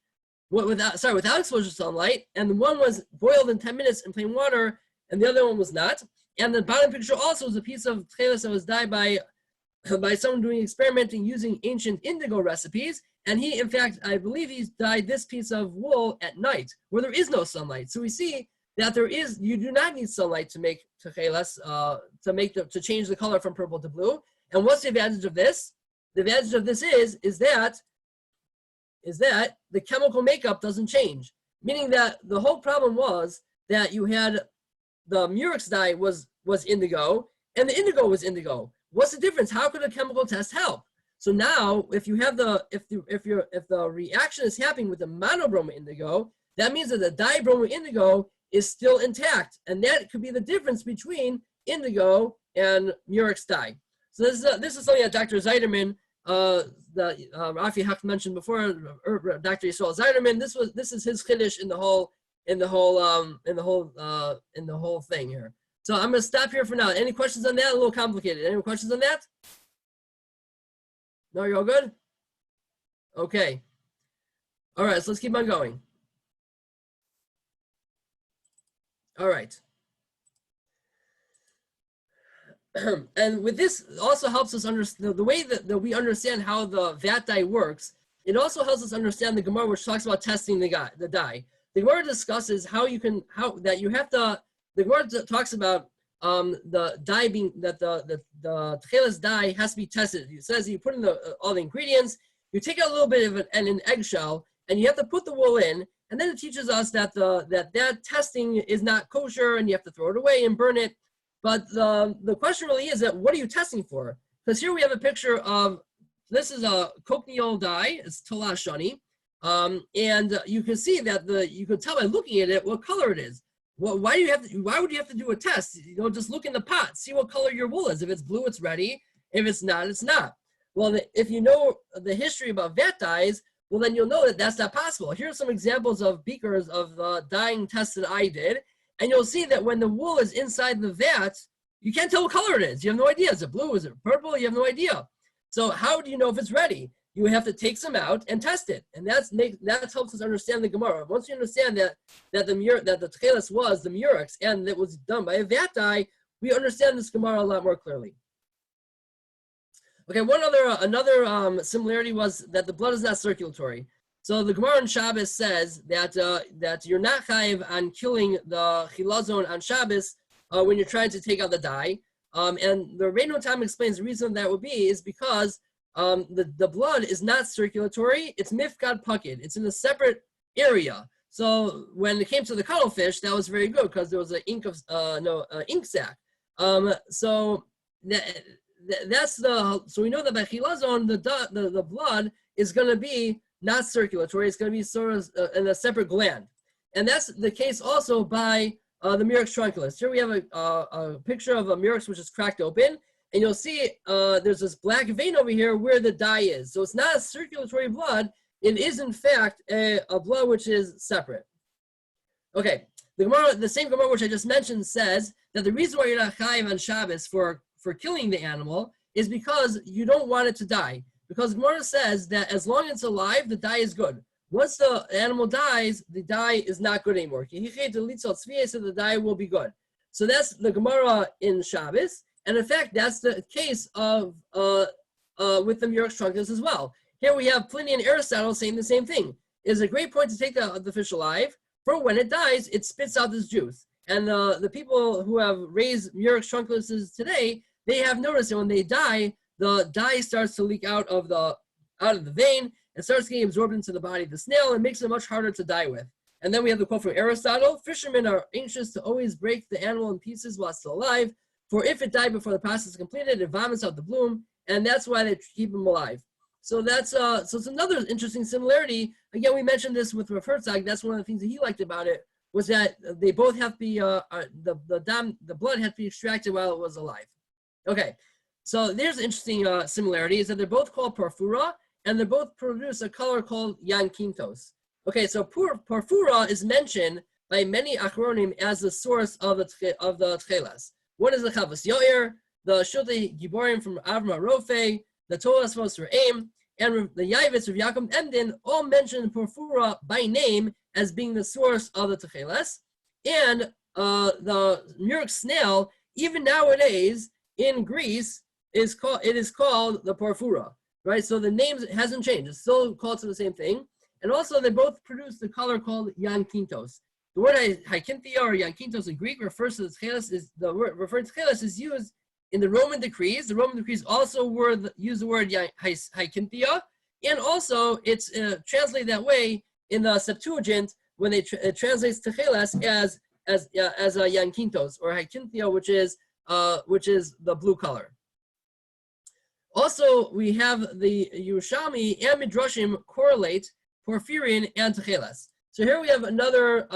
without exposure to sunlight, and one was boiled in 10 minutes in plain water, and the other one was not. And the bottom picture also is a piece of Techeiles that was dyed by someone doing experimenting using ancient indigo recipes. And he, in fact, I believe he's dyed this piece of wool at night where there is no sunlight. So we see that you do not need sunlight to make Techeiles, to change the color from purple to blue. And what's the advantage of this? The advantage of this is that the chemical makeup doesn't change. Meaning that the whole problem was that you had the Murex dye was indigo and the indigo was indigo. What's the difference? How could a chemical test help? So now, if you have if the reaction is happening with the monobromo indigo, that means that the dibromo indigo is still intact, and that could be the difference between indigo and Murex dye. So this is something that Dr. Zeiderman, Rafi Hach mentioned before, Dr. Yisrael Zeiderman. This is his chiddush in the whole thing here. So I'm going to stop here for now. Any questions on that? A little complicated. Any questions on that? No, you're all good? Okay. All right, so let's keep on going. All right. And with this also helps us understand the way that we understand how the vat dye works. It also helps us understand the Gemara, which talks about testing the dye. The Gemara discusses the Gemara talks about the dye being that the Techeiles dye has to be tested. It says you put in all the ingredients, you take out a little bit of an eggshell, and you have to put the wool in. And then it teaches us that that testing is not kosher, and you have to throw it away and burn it. But the question really is that what are you testing for? Because here we have a picture of, this is a cochineal dye, it's Tola Shani, and you can see that you can tell by looking at it what color it is. Well, why would you have to do a test? Just look in the pot, see what color your wool is. If it's blue, it's ready. If it's not, it's not. Well, if you know the history about vat dyes, well, then you'll know that that's not possible. Here are some examples of beakers of dyeing tests that I did. And you'll see that when the wool is inside the vat, you can't tell what color it is. You have no idea. Is it blue? Is it purple? You have no idea. So how do you know if it's ready? You have to take some out and test it. And that helps us understand the Gemara. Once you understand that the Techeiles was the Murex and it was done by a vat dye, we understand this Gemara a lot more clearly. Okay, another similarity was that the blood is not circulatory. So the Gemara on Shabbos says that you're not chayiv on killing the chilazon on Shabbos when you're trying to take out the dye. And the Reino Tam explains the reason that would be is because the blood is not circulatory. It's mifkad pakid. It's in a separate area. So when it came to the cuttlefish, that was very good because there was an ink sac. So we know that by chilazon the blood is going to be not circulatory. It's going to be sort of in a separate gland. And that's the case also by the Murex trunculus. Here we have a picture of a Murex which is cracked open. And you'll see there's this black vein over here where the dye is. So it's not a circulatory blood. It is, in fact, a blood which is separate. Okay, the same Gemara which I just mentioned says that the reason why you're not chayiv on Shabbos for killing the animal is because you don't want it to die. Because Gemara says that as long as it's alive, the dye is good. Once the animal dies, the dye is not good anymore. So the dye will be good. So that's the Gemara in Shabbos. And in fact, that's the case of with the Murex trunculus as well. Here we have Pliny and Aristotle saying the same thing. It is a great point to take the fish alive, for when it dies, it spits out this juice. And the people who have raised Murex trunculuses today, they have noticed that when they die, the dye starts to leak out of the vein and starts getting absorbed into the body of the snail and makes it much harder to die with. And then we have the quote from Aristotle: fishermen are anxious to always break the animal in pieces while still alive, for if it died before the process is completed, it vomits out the bloom, and that's why they keep them alive. So that's so it's another interesting similarity. Again, we mentioned this with Rav Herzog. That's one of the things that he liked about it, was that they both have to be the blood had to be extracted while it was alive. Okay, so there's an interesting similarity, is that they're both called porphyra, and they both produce a color called yankintos. Okay, so porphyra is mentioned by many achronim as the source of the Techeiles. One is the Chavos Yoir, the Shultei Giborim from Avram Rofe, the Tosfos Re'im, and the Yavitz of Yaakov Emden all mention porphyra by name as being the source of the Techeiles. And the Murex snail, even nowadays in Greece, is called the porphyra, right? So the name hasn't changed; it's still called to the same thing. And also, they both produce the color called yankintos. The word haikinthia or yankintos in Greek refers to the Techeiles. The word referring to Techeiles is used in the Roman decrees. The Roman decrees also use the word haikinthia, and also it's translated that way in the Septuagint when it translates Techeiles as a yankintos or haikinthia, which is the blue color. Also, we have the Yerushalmi and Midrashim correlate porphyrin and Techeiles. So here we have another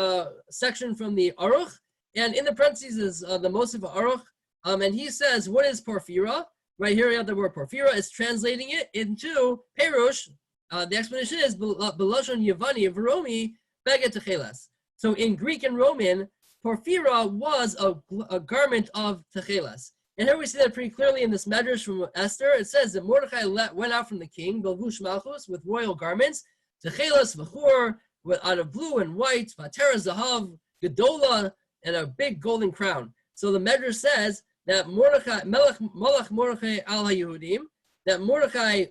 section from the Aruch, and in the parentheses is the Mosif Aruch, and he says, what is porphyra? Right here we have the word porphyra. Is translating it into Perush. The explanation is Belashon Yevani Veromi Beged Techeiles. So in Greek and Roman, porphyra was a garment of Techeiles. And here we see that pretty clearly in this medrash from Esther. It says that Mordechai went out from the king, Belvush Malchus, with royal garments, Techeiles v'chur, out of blue and white, Vatera Zahav, Gedola, and a big golden crown. So the medrash says that Malach Mordechai al HaYehudim, that Mordechai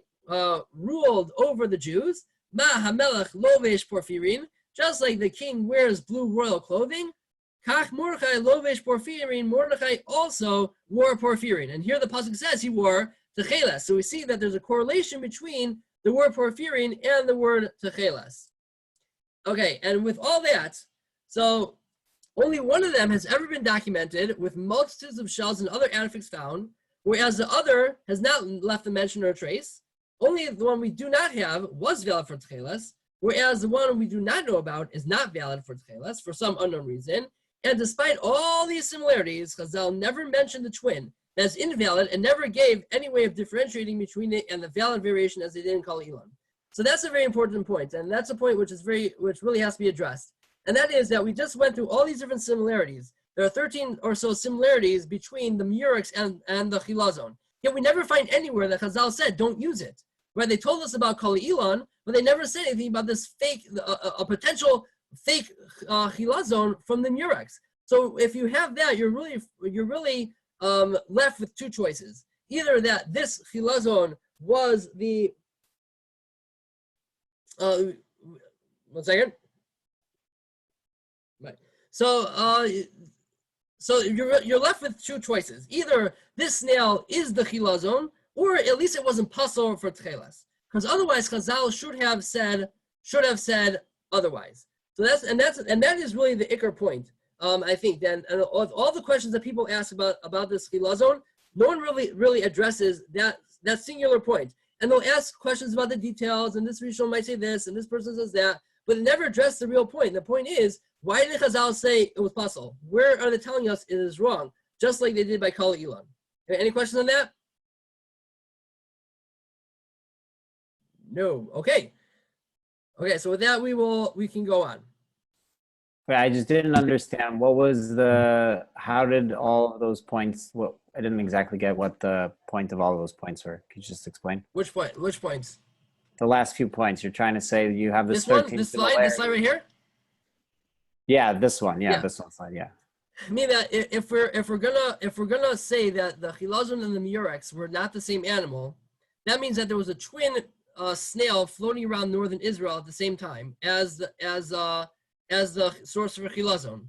ruled over the Jews, Ma HaMelech Lovesh Porphyrin, just like the king wears blue royal clothing, Kach Mordechai Lovesh Porphyrin, Mordechai also wore porphyrin. And here the pasuk says he wore Techeiles. So we see that there's a correlation between the word porphyrin and the word Techeiles. Okay, and with all that, so only one of them has ever been documented with multitudes of shells and other artifacts found, whereas the other has not left a mention or a trace. Only the one we do not have was valid for Techeiles, whereas the one we do not know about is not valid for Techeiles for some unknown reason. And despite all these similarities, Chazal never mentioned the twin that's invalid and never gave any way of differentiating between it and the valid variation as they did in Kollel. So that's a very important point, and that's a point which really has to be addressed. And that is that we just went through all these different similarities. There are 13 or so similarities between the Murex and the Chilazon. Yet we never find anywhere that Chazal said, don't use it. Right? They told us about Kollel, but they never said anything about this fake, a potential fake Chilazon from the Murex. So if you have that, you're really left with two choices. Either that this Chilazon was the one second. Right. So you're left with two choices. Either this snail is the Chilazon, or at least it wasn't pasul for Techeiles. Because otherwise, Chazal should have said otherwise. So that is really the Iker point. I think then, and all the questions that people ask about this Chilazon, no one really addresses that singular point. And they'll ask questions about the details, and this Rishon might say this, and this person says that, but they never address the real point. The point is, why did Chazal say it was pasul? Where are they telling us it is wrong? Just like they did by Kollel. Any questions on that? No. Okay. So with that, we can go on. But I just didn't understand how did all of those points, I didn't exactly get what the point of all of those points were. Could you just explain? Which points? The last few points. You're trying to say you have this 13 this slide right here? Yeah, this one. Yeah, this one slide. Yeah. I mean that if we're gonna say that the Chilazon and the Murex were not the same animal, that means that there was a twin snail floating around northern Israel at the same time as the source for Chilazon,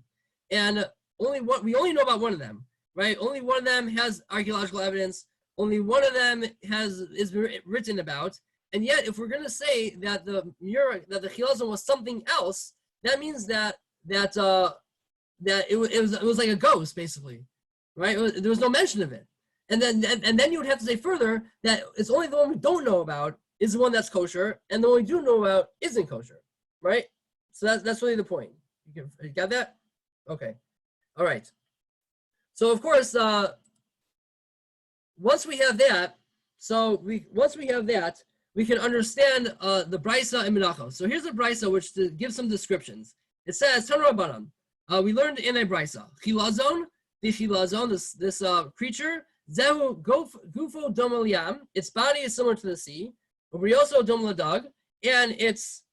and we only know about one of them, right? Only one of them has archaeological evidence. Only one of them is written about, and yet if we're going to say that the Chilazon was something else, that means that it was like a ghost, basically, right? There was no mention of it. And then you would have to say further that it's only the one we don't know about is the one that's kosher, and the one we do know about isn't kosher, right? So that's really the point. You got that? Okay. All right. So of course, once we have that, we can understand the brisa and menachos. So here's a brisa which gives some descriptions. It says, Tanu Rabbanan, we learned in a brisa, chilazon, the chilazon, this creature, zehu gufo dom al-yam, its body is similar to the sea, ubrioso dom ladag, and its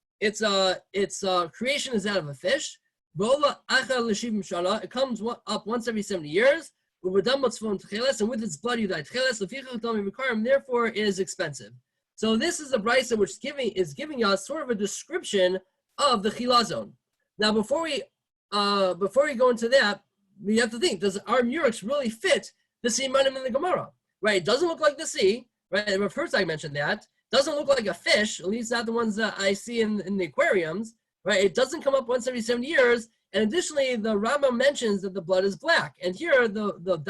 creation is that of a fish. Vola acha l'shivim shana, it comes up once every 70 years. And with its blood you die. Therefore, it is expensive. So this is a brisa which is giving us sort of a description of the chilazon. Now, before we go into that, we have to think: does our murex really fit the simanim in the Gemara? Right? It doesn't look like the sea. Right? And first, I mentioned that doesn't look like a fish. At least not the ones that I see in the aquariums. Right? It doesn't come up once every 70 years. And additionally, the Rambam mentions that the blood is black. And here, the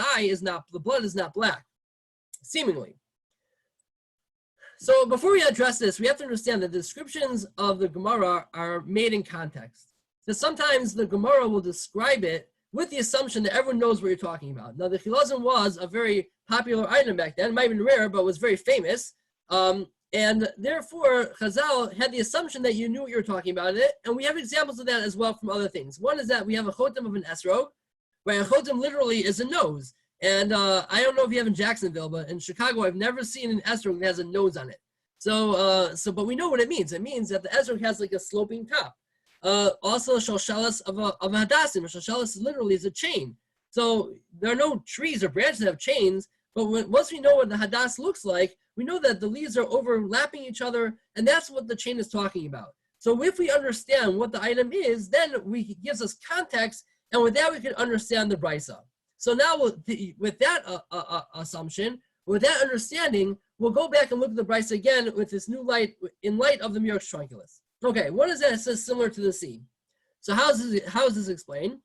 blood is not black, seemingly. So before we address this, we have to understand that the descriptions of the Gemara are made in context. Because sometimes the Gemara will describe it with the assumption that everyone knows what you're talking about. Now, the chilazon was a very popular item back then. It might have been rare, but was very famous. And therefore, Chazal had the assumption that you knew what you were talking about it. And we have examples of that as well from other things. One is that we have a chotem of an esrog, where a chotem literally is a nose. And I don't know if you have in Jacksonville, but in Chicago, I've never seen an esrog that has a nose on it. But we know what it means. It means that the esrog has like a sloping top. Also, shalshalas of a hadassim. Shalshalas literally is a chain. So there are no trees or branches that have chains. But once we know what the hadas looks like, we know that the leaves are overlapping each other, and that's what the chain is talking about. So if we understand what the item is, then it gives us context, and with that we can understand the brisa. So now with that assumption, with that understanding, we'll go back and look at the brisa again with this new light, in light of the murex trunculus. Okay, what is that? It says similar to the sea. So how is this explained?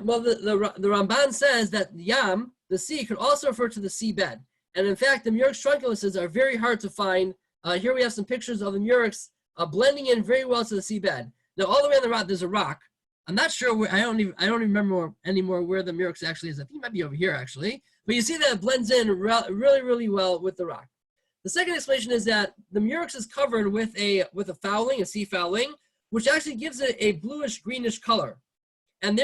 Well, the Ramban says that yam, the sea, could also refer to the seabed. And in fact, the murex trunculuses are very hard to find. Here we have some pictures of the murex blending in very well to the seabed. Now, all the way on the rock, there's a rock. I'm not sure where, I don't even remember anymore where the murex actually is. I think it might be over here, actually. But you see that it blends in really, really well with the rock. The second explanation is that the murex is covered with a fouling, a sea fouling, which actually gives it a bluish greenish color. And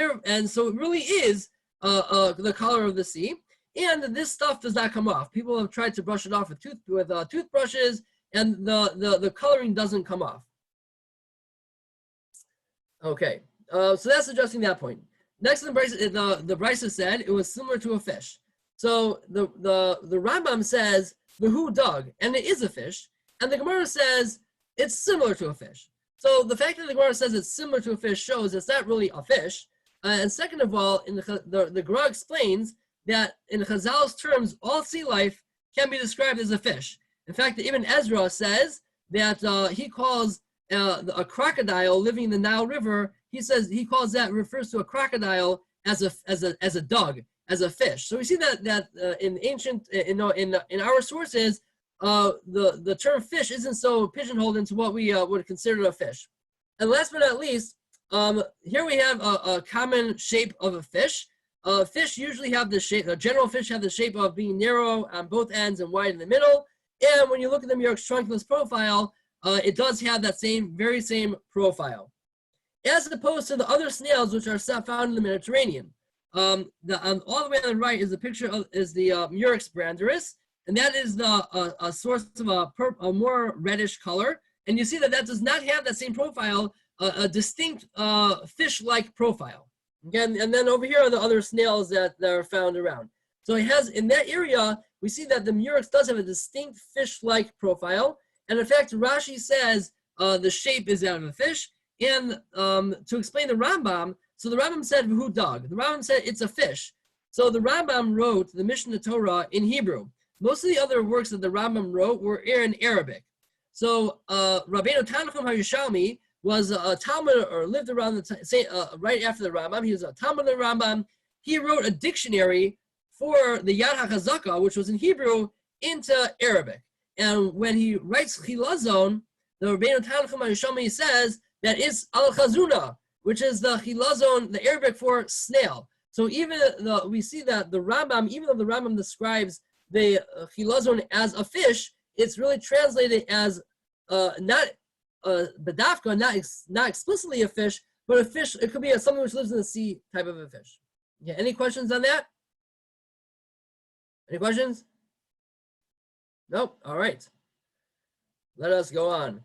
so it really is the color of the sea. And this stuff does not come off. People have tried to brush it off with toothbrushes, and the coloring doesn't come off. Okay, so that's addressing that point. Next, the brisa said it was similar to a fish. So the Rambam says the who dug, and it is a fish, and the Gemara says it's similar to a fish. So the fact that the Gemara says it's similar to a fish shows it's not really a fish. And second of all, the Gemara explains that in Chazal's terms, all sea life can be described as a fish. In fact, Ibn Ezra says that he calls a crocodile living in the Nile River. He says he refers to a crocodile as a dug, as a fish. So we see that in ancient in our sources, the term fish isn't so pigeonholed into what we would consider a fish. And last but not least, here we have a common shape of a fish. Fish usually have the shape, general fish have the shape of being narrow on both ends and wide in the middle. And when you look at the murex trunculus profile, it does have that very same profile. As opposed to the other snails which are found in the Mediterranean. All the way on the right is the picture is the murex brandaris, and that is a source of a more reddish color. And you see that does not have that same profile, a distinct fish-like profile. Again, and then over here are the other snails that are found around. So it has, in that area, we see that the murex does have a distinct fish-like profile. And in fact, Rashi says the shape is that of a fish. And to explain the Rambam, so the Rambam said, who dug? The Rambam said it's a fish. So the Rambam wrote the Mishnah Torah in Hebrew. Most of the other works that the Rambam wrote were in Arabic. So Rabbeinu Tanachum HaYushalmi was a Talmud, or lived around the time, right after the Rambam. He was a Talmud of the Rambam. He wrote a dictionary for the Yad HaChazaka, which was in Hebrew, into Arabic. And when he writes Chilazon, the Rabbeinu Tanchum HaYishami says that it's Al-Chazuna, which is the Chilazon, the Arabic for snail. So even we see that the Rambam, even though the Rambam describes the Chilazon as a fish, it's really translated as not bedafka, not explicitly a fish, but a fish. It could be something which lives in the sea type of a fish. Yeah. Any questions on that? Any questions? Nope. All right. Let us go on.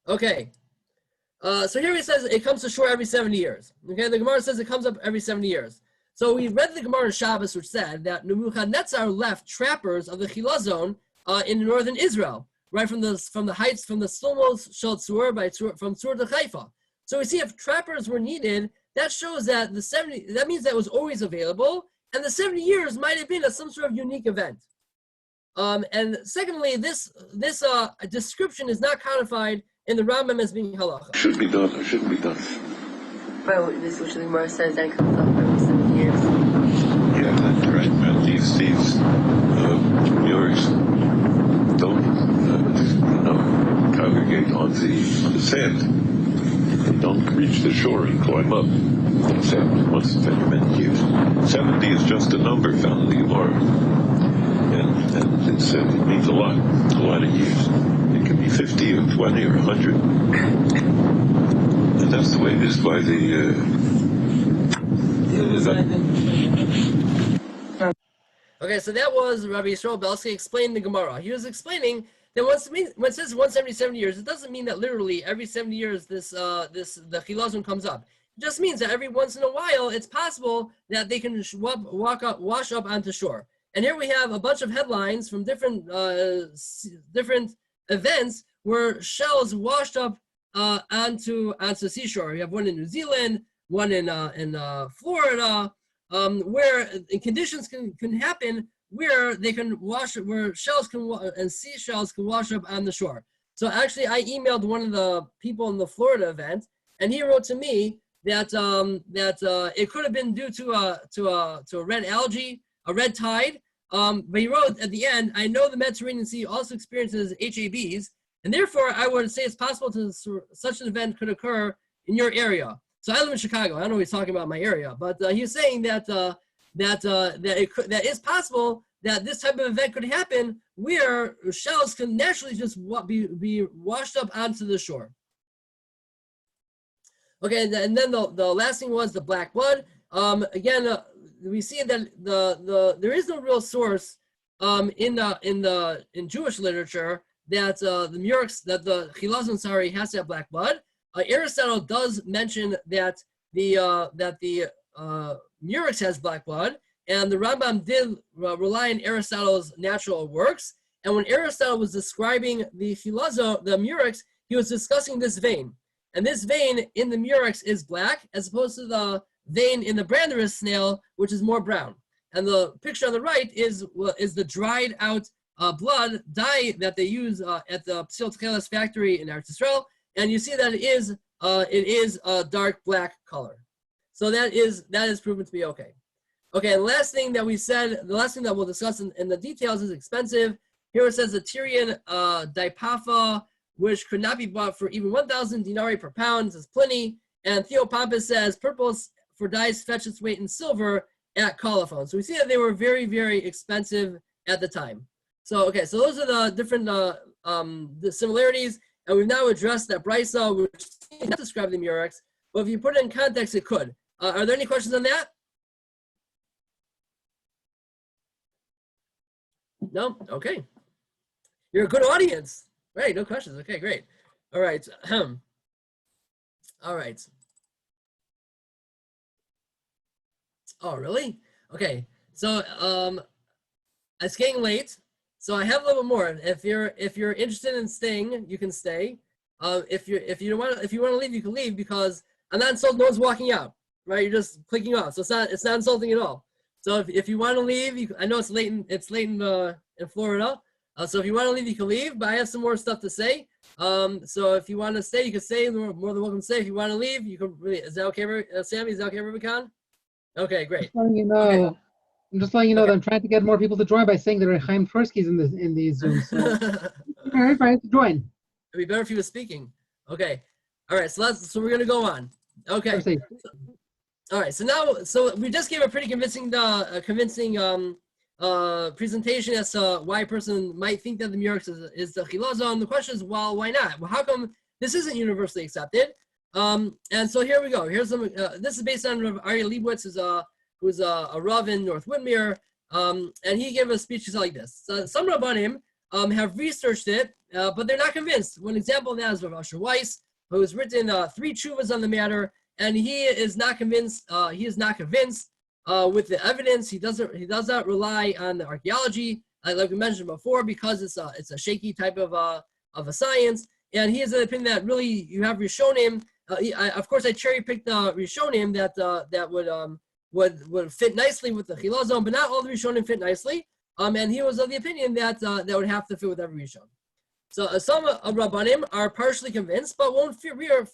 Okay. So here it says it comes to shore every 70 years. Okay, the Gemara says it comes up every 70 years. So we read the Gemara in Shabbos, which said that Nebuchadnezzar left trappers of the Chilazon in northern Israel, right from the heights, from the Slomos Shel Tzur, from Tzur to Haifa. So we see if trappers were needed, that shows that that means that it was always available, and the 70 years might have been some sort of unique event. And secondly, this description is not codified in the Rambam as being halacha. Should be done, or shouldn't be done. But this which the Gemara says that comes up every 70 years. Yeah, that's right. But these Murex don't, congregate on the sand. They don't reach the shore and climb up the sand once it's been many years. 70 is just a number found in the Gemara, and it means a lot of years. It can be 50 or 20 or 100. And that's the way it is by Okay, so that was Rabbi Yisrael Belsky explaining the Gemara. He was explaining that when it says 170 years, it doesn't mean that literally every 70 years the Chilazon comes up. It just means that every once in a while, it's possible that they can wash up onto shore. And here we have a bunch of headlines from different events where shells washed up onto seashore. You have one in New Zealand, one in Florida, where conditions can happen where they can where shells and seashells can wash up on the shore. So actually, I emailed one of the people in the Florida event, and he wrote to me that it could have been due to a red algae, a red tide. But he wrote at the end, I know the Mediterranean Sea also experiences HABs, and therefore I would say it's possible such an event could occur in your area. So I live in Chicago. I don't know what he's talking about my area, but he's saying that that is possible that this type of event could happen where shells can naturally just be washed up onto the shore. Okay, and then the last thing was the black blood. Again, we see that there is no real source in Jewish literature that the Chilazon has to have black blood. Aristotle does mention that the Murex has black blood, and the Rambam did rely on Aristotle's natural works. And when Aristotle was describing the Chilazon, the Murex, he was discussing this vein, and this vein in the Murex is black, as opposed to the vein in the Branderis snail, which is more brown. And the picture on the right is the dried out blood dye that they use at the Story of Techeiles factory in Eretz Yisrael, and you see that it is a dark black color. So that is proven to be okay. Okay, and the last thing that we'll discuss in the details is expensive. Here it says the Tyrian dipafa, which could not be bought for even 1,000 denarii per pound. It says Pliny. And Theopompus says purple for dyes fetch its weight in silver at colophon. So we see that they were very, very expensive at the time. So okay, so those are the different the similarities, and we've now addressed that Brisa, which does not describe the Murex, but if you put it in context, it could. Are there any questions on that? No? Okay. You're a good audience. Right, no questions. Okay, great. All right. All right. Oh, really? Okay. So it's getting late. So I have a little more. If you're interested in staying, you can stay. If you want to leave, you can leave, because I'm not insulting. No one's walking out, right? You're just clicking off. So it's not insulting at all. So if you want to leave, I know it's late in Florida, So if you want to leave, you can leave, but I have some more stuff to say. So if you want to stay, you can stay. You're more than welcome to stay. If you want to leave, you can. Is that okay, Sammy? Is that okay, Rubicon? Okay, great. Just letting you know. Okay. I'm just letting you know Okay. that I'm trying to get more people to join by saying that Chaim Tversky's in these Zooms. So everybody to join. It'd be better if he was speaking. Okay. All right. So we're gonna go on. Okay. All right. So we just gave a pretty convincing presentation as to why a person might think that the Murex is the Chilazon. The question is, well, why not? Well, how come this isn't universally accepted? And so here we go. Here's some. This is based on Aryeh Leibowitz, who's a Rav in North Whitmere, and he gave a speech like this. So some Rabbanim have researched it, but they're not convinced. One example of that is Rav Asher Weiss, who has written 3 tshuvas on the matter, and he is not convinced. He is not convinced with the evidence. He does not rely on the archaeology, like we mentioned before, because it's a shaky type of a science. And he is of the opinion that really you have Rishonim. Of course, I cherry picked Rishonim that would fit nicely with the Chilazon, but not all the Rishonim fit nicely. And he was of the opinion that that would have to fit with every Rishon. So some Rabbanim are partially convinced, but won't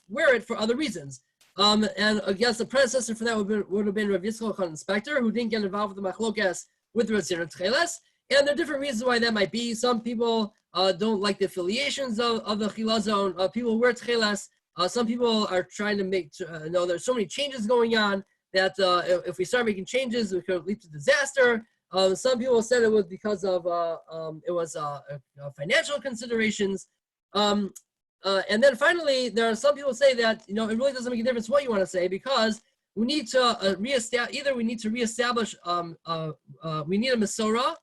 wear it for other reasons. And I guess the predecessor for that would have been Rav Yitzchak Khan Inspector, who didn't get involved with the Machlokas with the Story of Techeiles. And there are different reasons why that might be. Some people don't like the affiliations of the Chilazon. People who wear Techeiles. Some people are trying to make there's so many changes going on that if we start making changes, it could lead to disaster. Some people said it was because of financial considerations. And then finally, there are some people say that it really doesn't make a difference what you want to say, because we need to reestablish we need a Masorah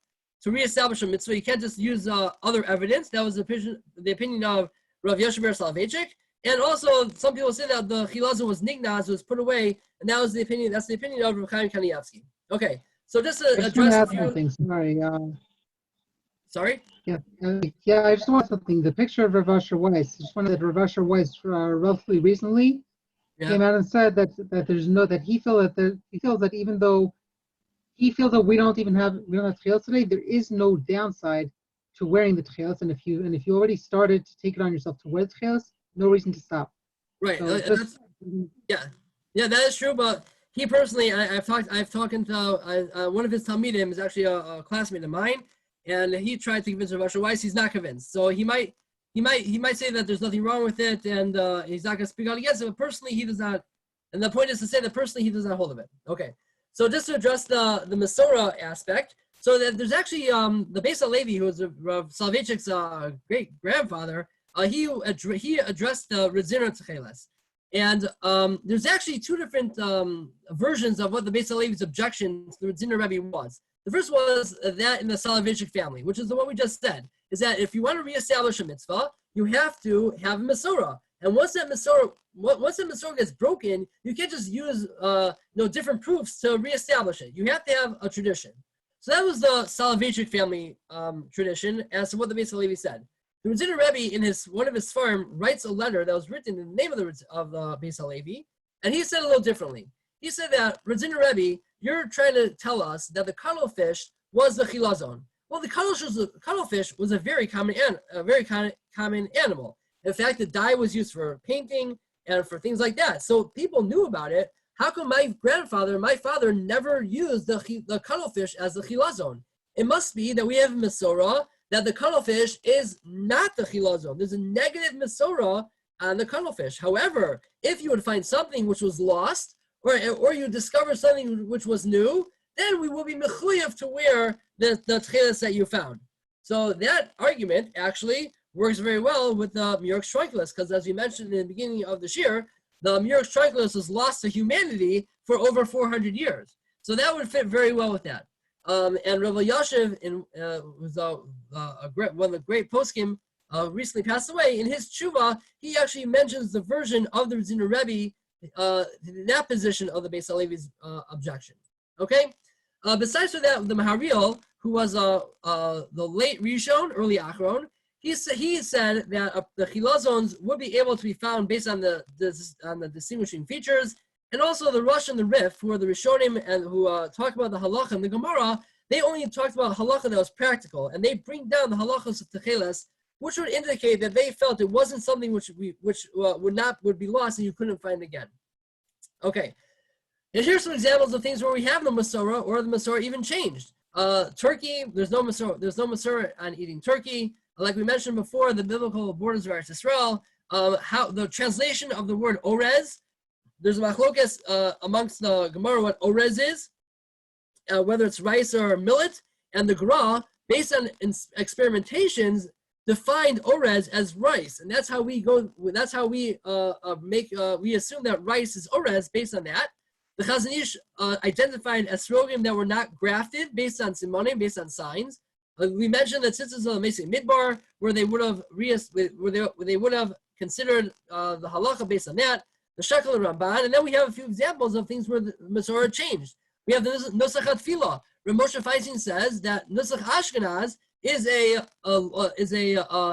to reestablish a mitzvah. You can't just use other evidence. That was the opinion of Rav Yoshever Soloveitchik. And also, some people say that the Chilazon was nignaz, was put away, and that was the opinion. That's the opinion of Rav Chaim Kanievsky. Okay, so just to address a few things. Sorry. Sorry. Yeah. I just want something. The picture of Rav Asher Weiss. Just wanted that Rav Asher Weiss relatively recently came out and said that there's that he feels that even though he feels that we don't have Techeiles today, there is no downside to wearing the Techeiles, and if you already started to take it on yourself to wear the Techeiles, no reason to stop. Right. So that is true. But he personally, I've talked to one of his talmidim is actually a classmate of mine, and he tried to convince Rav Asher Weiss. He's not convinced. So he might say that there's nothing wrong with it, and he's not going to speak out against it. But personally, he does not. And the point is to say that personally, he does not hold of it. Okay. So just to address the Masorah aspect, so that there's actually the Beis HaLevi, who was Rav Soloveitchik's great grandfather. He addressed the Rizina Techeiles, and there's actually 2 different versions of what the Beis HaLevi's objection to the Rizina Rebbe was. The first was that in the Soloveitchik family, which is the one we just said, is that if you want to reestablish a mitzvah, you have to have a Masorah. And once that Masorah gets broken, you can't just use different proofs to reestablish it. You have to have a tradition. So that was the Soloveitchik family tradition as to what the Beis HaLevi said. The Rizina Rebbe, in one of his farm, writes a letter that was written in the name of the Beis HaLevi, and he said a little differently. He said that, Rizina Rebbe, you're trying to tell us that the cuttlefish was the Chilazon. Well, the cuttlefish was a very common animal. In fact, the dye was used for painting and for things like that. So people knew about it. How come my father never used the cuttlefish as the Chilazon? It must be that we have a Masorah that the cuttlefish is not the Chilazon. There's a negative Masorah on the cuttlefish. However, if you would find something which was lost, or you discover something which was new, then we will be mechuyev to wear the Techeiles that you found. So that argument actually works very well with the Murex Techeiles, because as we mentioned in the beginning of the shir, the Murex Techeiles was lost to humanity for over 400 years. So that would fit very well with that. And Rav Yashiv, was one of the great poskim, recently passed away. In his tshuva, he actually mentions the version of the Rizina Rebbe, that position of the Beis HaLevi's objection. Okay. Besides for that, the Maharil, who was the late Rishon, early Achron, he said that the Chilazons would be able to be found based on the distinguishing features, and also the Rosh and the Rif, who are the Rishonim and who talk about the Halach and the Gemara, they only talked about halacha that was practical, and they bring down the halachos of Techeiles, which would indicate that they felt it wasn't something which would be lost and you couldn't find again. Okay, and here's some examples of things where we have no Masorah or the Masorah even changed. Turkey, there's no Masorah on eating turkey. Like we mentioned before, the biblical borders of Eretz Israel, how the translation of the word orez, there's a machlokes amongst the Gemara what orez is, whether it's rice or millet, and the Gra, based on experimentations, defined orez as rice, and that's how we go. That's how we we assume that rice is orez based on that. The Chazon Ish identified esrogim that were not grafted based on simonim, based on signs. We mentioned that since it's a Mesei Midbar, where they would have considered the halacha based on that, the Shekel and Ramban, and then we have a few examples of things where the Masorah changed. We have the Nusach HaTfilah. Rav Moshe Feinstein says that Nusach Ashkenaz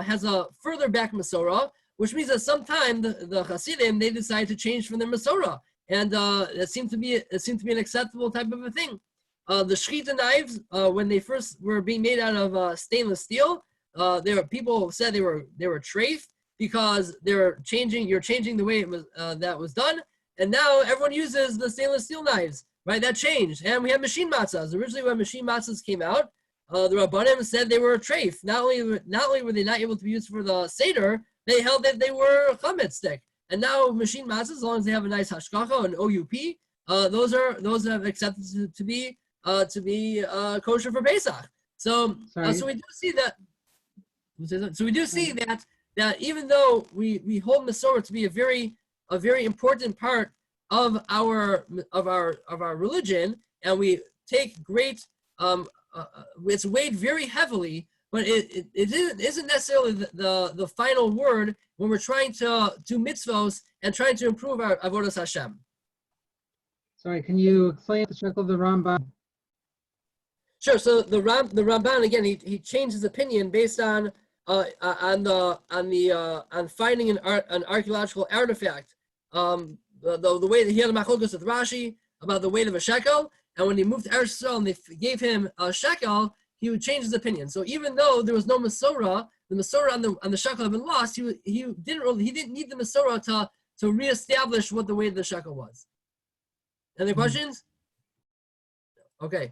has a further back Masorah, which means that sometime the Hasidim they decide to change from their Masorah, and it seemed to be an acceptable type of a thing. The Shechita knives, when they first were being made out of stainless steel, people said they were treif because you're changing the way it was that was done, and now everyone uses the stainless steel knives, right? That changed, and we have machine matzahs. Originally, when machine matzahs came out, the Rabbanim said they were a treif. Not only were they not able to be used for the Seder, they held that they were a chametz stick. And now machine matzahs, as long as they have a nice hashkacha and OUP, those have accepted to be kosher for Pesach. So we do see that. So we do see that even though we hold Masorah to be a very important part of our religion, and we take great it's weighed very heavily, but it isn't necessarily the final word when we're trying to do mitzvos and trying to improve our avodas Hashem. Sorry, can you explain the shekel of the Ramban? Sure. So the Ramban again, he changed his opinion based on finding an archaeological artifact. The way that he had a machlokes with Rashi about the weight of a shekel, and when he moved to Eretz Yisrael and they gave him a shekel, he would change his opinion. So even though there was no Masorah, the Masorah on the shekel had been lost. He didn't need the Masorah to reestablish what the weight of the shekel was. Any questions? Okay.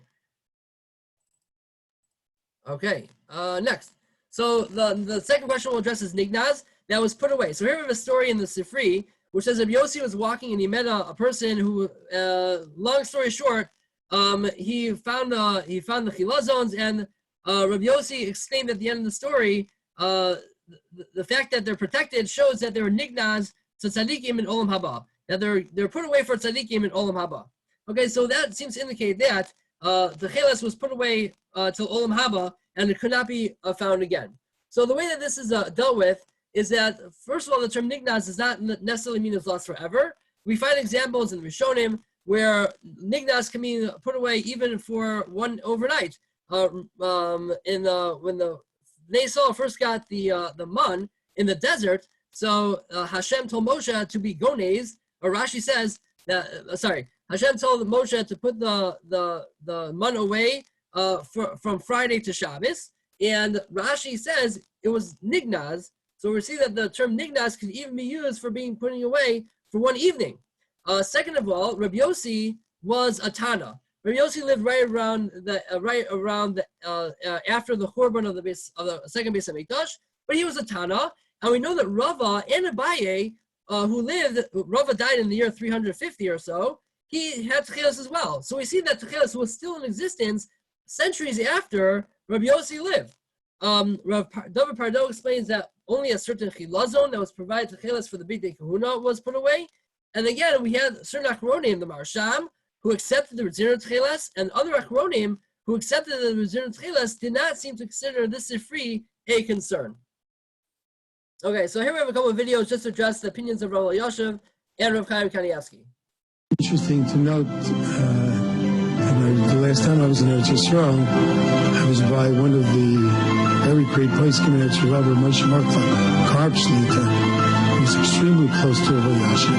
Next. So the second question we'll address is Nignaz, that was put away. So here we have a story in the Sifri, which says that Yossi was walking and he met a person who, long story short, he found the chilazons, and Rabbi Yossi exclaimed at the end of the story, the fact that they're protected shows that they were Nignaz to tzaddikim in Olam Haba, that they're put away for tzaddikim in Olam Haba. Okay, so that seems to indicate that the Techeiles was put away till Olam Haba, and it could not be found again. So the way that this is dealt with is that, first of all, the term Nignaz does not necessarily mean it's lost forever. We find examples in the Rishonim where Nignaz can mean put away even for one overnight. When the Bnei Yisrael first got the man in the desert, so Hashem told Moshe to be gonez, or Rashi says that, Hashem told Moshe to put the man away from Friday to Shabbos, and Rashi says it was Nignaz. So we see that the term Nignaz could even be used for being putting away for one evening. Second of all, Rabbi Yossi was a Tana. Rabbi Yossi lived right around after the Churban of the second Beis Hamikdash, but he was a Tana, and we know that Rava and Abaye, Rava died in the year 350 or so. He had Techeiles as well. So we see that Techeiles was still in existence centuries after Rabbi Yossi lived. Rav Dovid Pardo explains that only a certain chilazon that was provided Techeiles for the Bigdei Kahuna was put away. And again, we had certain Achronim, the Marsham, who accepted the Rizir Techeiles, and other Achronim who accepted the Rizir Techeiles did not seem to consider this Sifri a concern. Okay, so here we have a couple of videos just to address the opinions of Rav Yashiv and Rav Chaim Kanievsky. Interesting to note, the last time I was in Eretz Yisrael, I was by one of the very great poskim in Eretz Yisrael, Rabbi Moshe Markla, Karb Shlita. He was extremely close to Rabbi Yashiv.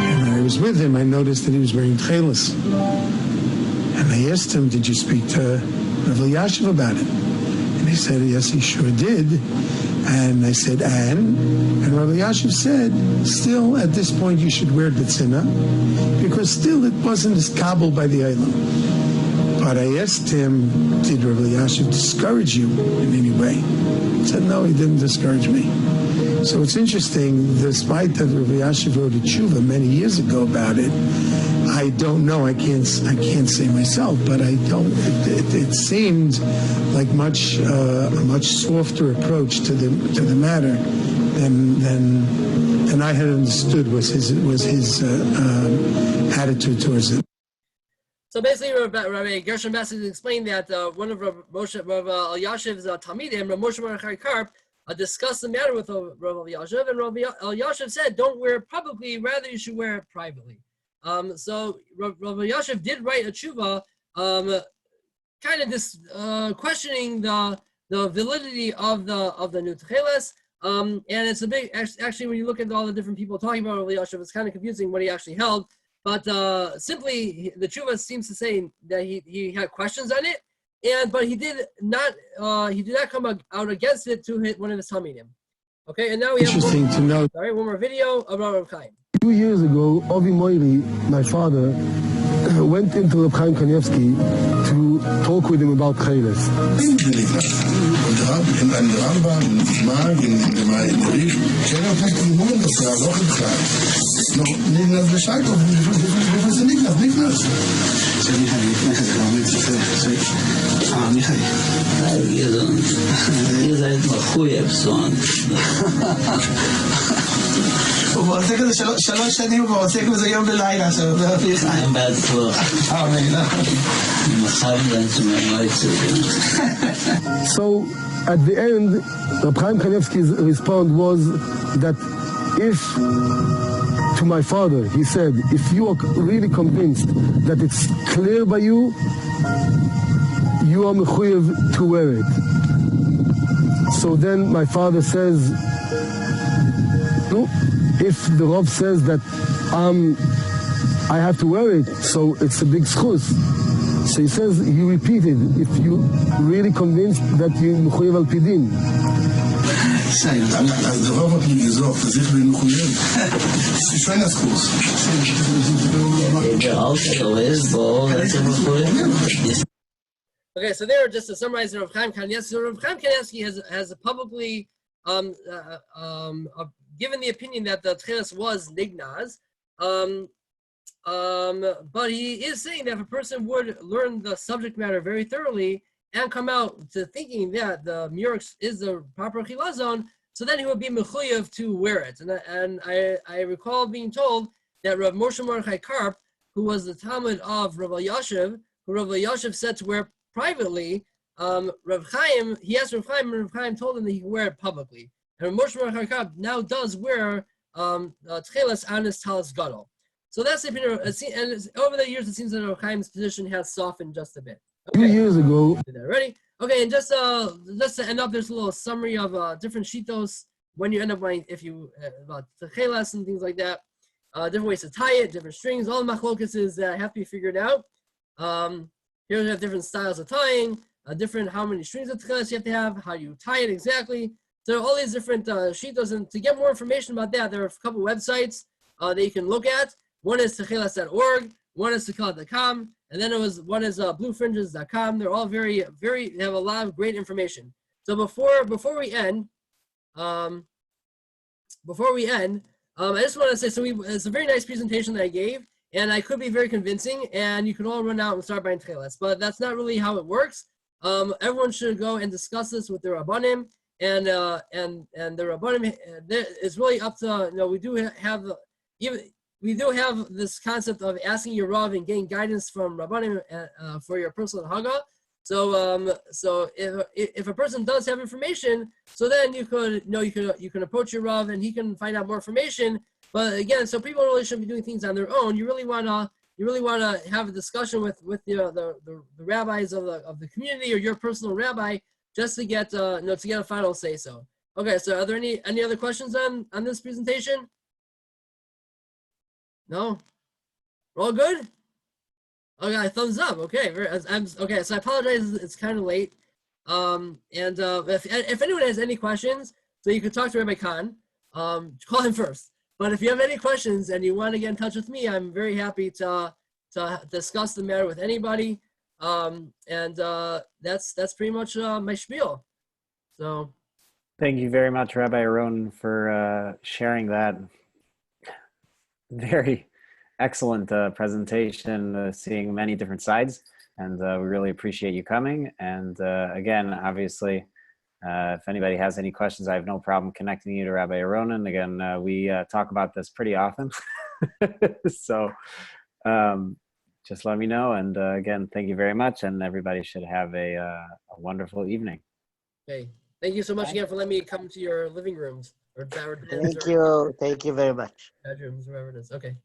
And when I was with him, I noticed that he was wearing Techeiles. And I asked him, did you speak to Rav Elyashiv about it? And he said, yes, he sure did. And I said, and Rav Elyashiv said, still, at this point, you should wear betzina, because still it wasn't as kabul by the Eilam. But I asked him, did Rav Elyashiv discourage you in any way? He said, no, he didn't discourage me. So it's interesting, despite that Rav Elyashiv wrote a tshuva many years ago about it, I don't know, I can't say myself, but I don't, it seemed like a much softer approach to the matter than I had understood was his attitude towards it. So basically, Rabbi Gershon Bassett explained that one of Rav Elyashiv's Talmidim, Rav Moshe Mordechai Karp, discussed the matter with Rav Elyashiv, and Rav Elyashiv said, don't wear it publicly, rather you should wear it privately. So Rav Elyashiv did write a tshuva, kind of questioning the validity of the new Techeiles, and it's a big, actually when you look at all the different people talking about Rav Elyashiv, it's kind of confusing what he actually held, but simply the tshuva seems to say that he had questions on it, but he did not come out against it to hit one of his talmidim. Okay, and now we have one more video about Rav Chaim. 2 years ago, Ovi Moiri, my father, went into Reb Chaim Kanievsky to talk with him about Techeiles. הוא עוסק בזה 3 שנים, הוא עוסק בזה יום ולילה, עכשיו זה רבי חיים בעצמו. אמן. So, at the end, Reb Chaim Kanievsky's response was that if, to my father, he said, if you are really convinced that it's clear by you, you are mechuyev to wear it. So then my father says, no, if the Rav says that I have to wear it, so it's a big schus. So he says, he repeated, if you really convinced that you mechuyev al pidin. אז דבר מתאים לזרוק, צריך להיות מחויב. שואל הסקורס. Okay, so there, just to summarize, Rav Chaim Kanievsky. So Rav Chaim Kanievsky has publicly given the opinion that the Techeiles was nignaz, but he is saying that if a person would learn the subject matter very thoroughly and come out to thinking that the murex is the proper chilazon, so then he would be mechuyev to wear it. And I recall being told that Rav Moshe Mordechai Karp, who was the Talmud of Rav Elyashiv, who Rav Elyashiv said to wear privately, Rav Chaim, he asked Rav Chaim, and Rav Chaim told him that he could wear it publicly. And Rav Moshe Mordechai Karp now does wear Techeiles on his talis gadol. So that's the opinion. And over the years, it seems that Rav Chaim's position has softened just a bit. Okay. 2 years ago. Ready? Okay, and just to end up, there's a little summary of different shitos when you end up buying, if you about Techeiles and things like that. Different ways to tie it, different strings, all the machlokas that have to be figured out. Here we have different styles of tying, different how many strings of Techeiles you have to have, how you tie it exactly. So all these different shitos, and to get more information about that, there are a couple websites that you can look at. One is techeiles.org, one is techeiles.com, and then one is bluefringes.com. They're all very, they have a lot of great information. So before we end, I just want to say, it's a very nice presentation that I gave, and I could be very convincing, and you can all run out and start buying Techeiles, but that's not really how it works. Everyone should go and discuss this with their rabbanim, and the rabbanim. It's really up to, we do have this concept of asking your rav and getting guidance from rabbanim for your personal haga. So if a person does have information, so then you can approach your rav and he can find out more information. But again, so people really shouldn't be doing things on their own. You really wanna have a discussion with the rabbis of the community or your personal rabbi just to get to get a final say so. Okay, so are there any other questions on this presentation? No? We're all good? Oh, yeah, thumbs up. Okay, okay. So I apologize. It's kind of late. If anyone has any questions, so you can talk to Rabbi Khan. Call him first. But if you have any questions and you want to get in touch with me, I'm very happy to discuss the matter with anybody. That's pretty much my spiel. So. Thank you very much, Rabbi Aronin, for sharing that very excellent presentation, seeing many different sides. And we really appreciate you coming. And again, obviously, if anybody has any questions, I have no problem connecting you to Rabbi Aronin. Again, we talk about this pretty often. So just let me know. And again, thank you very much. And everybody should have a wonderful evening. Okay. Thank you so much again for letting me come to your living rooms or Thank you. Thank you very much. Bedrooms, wherever it is. Okay.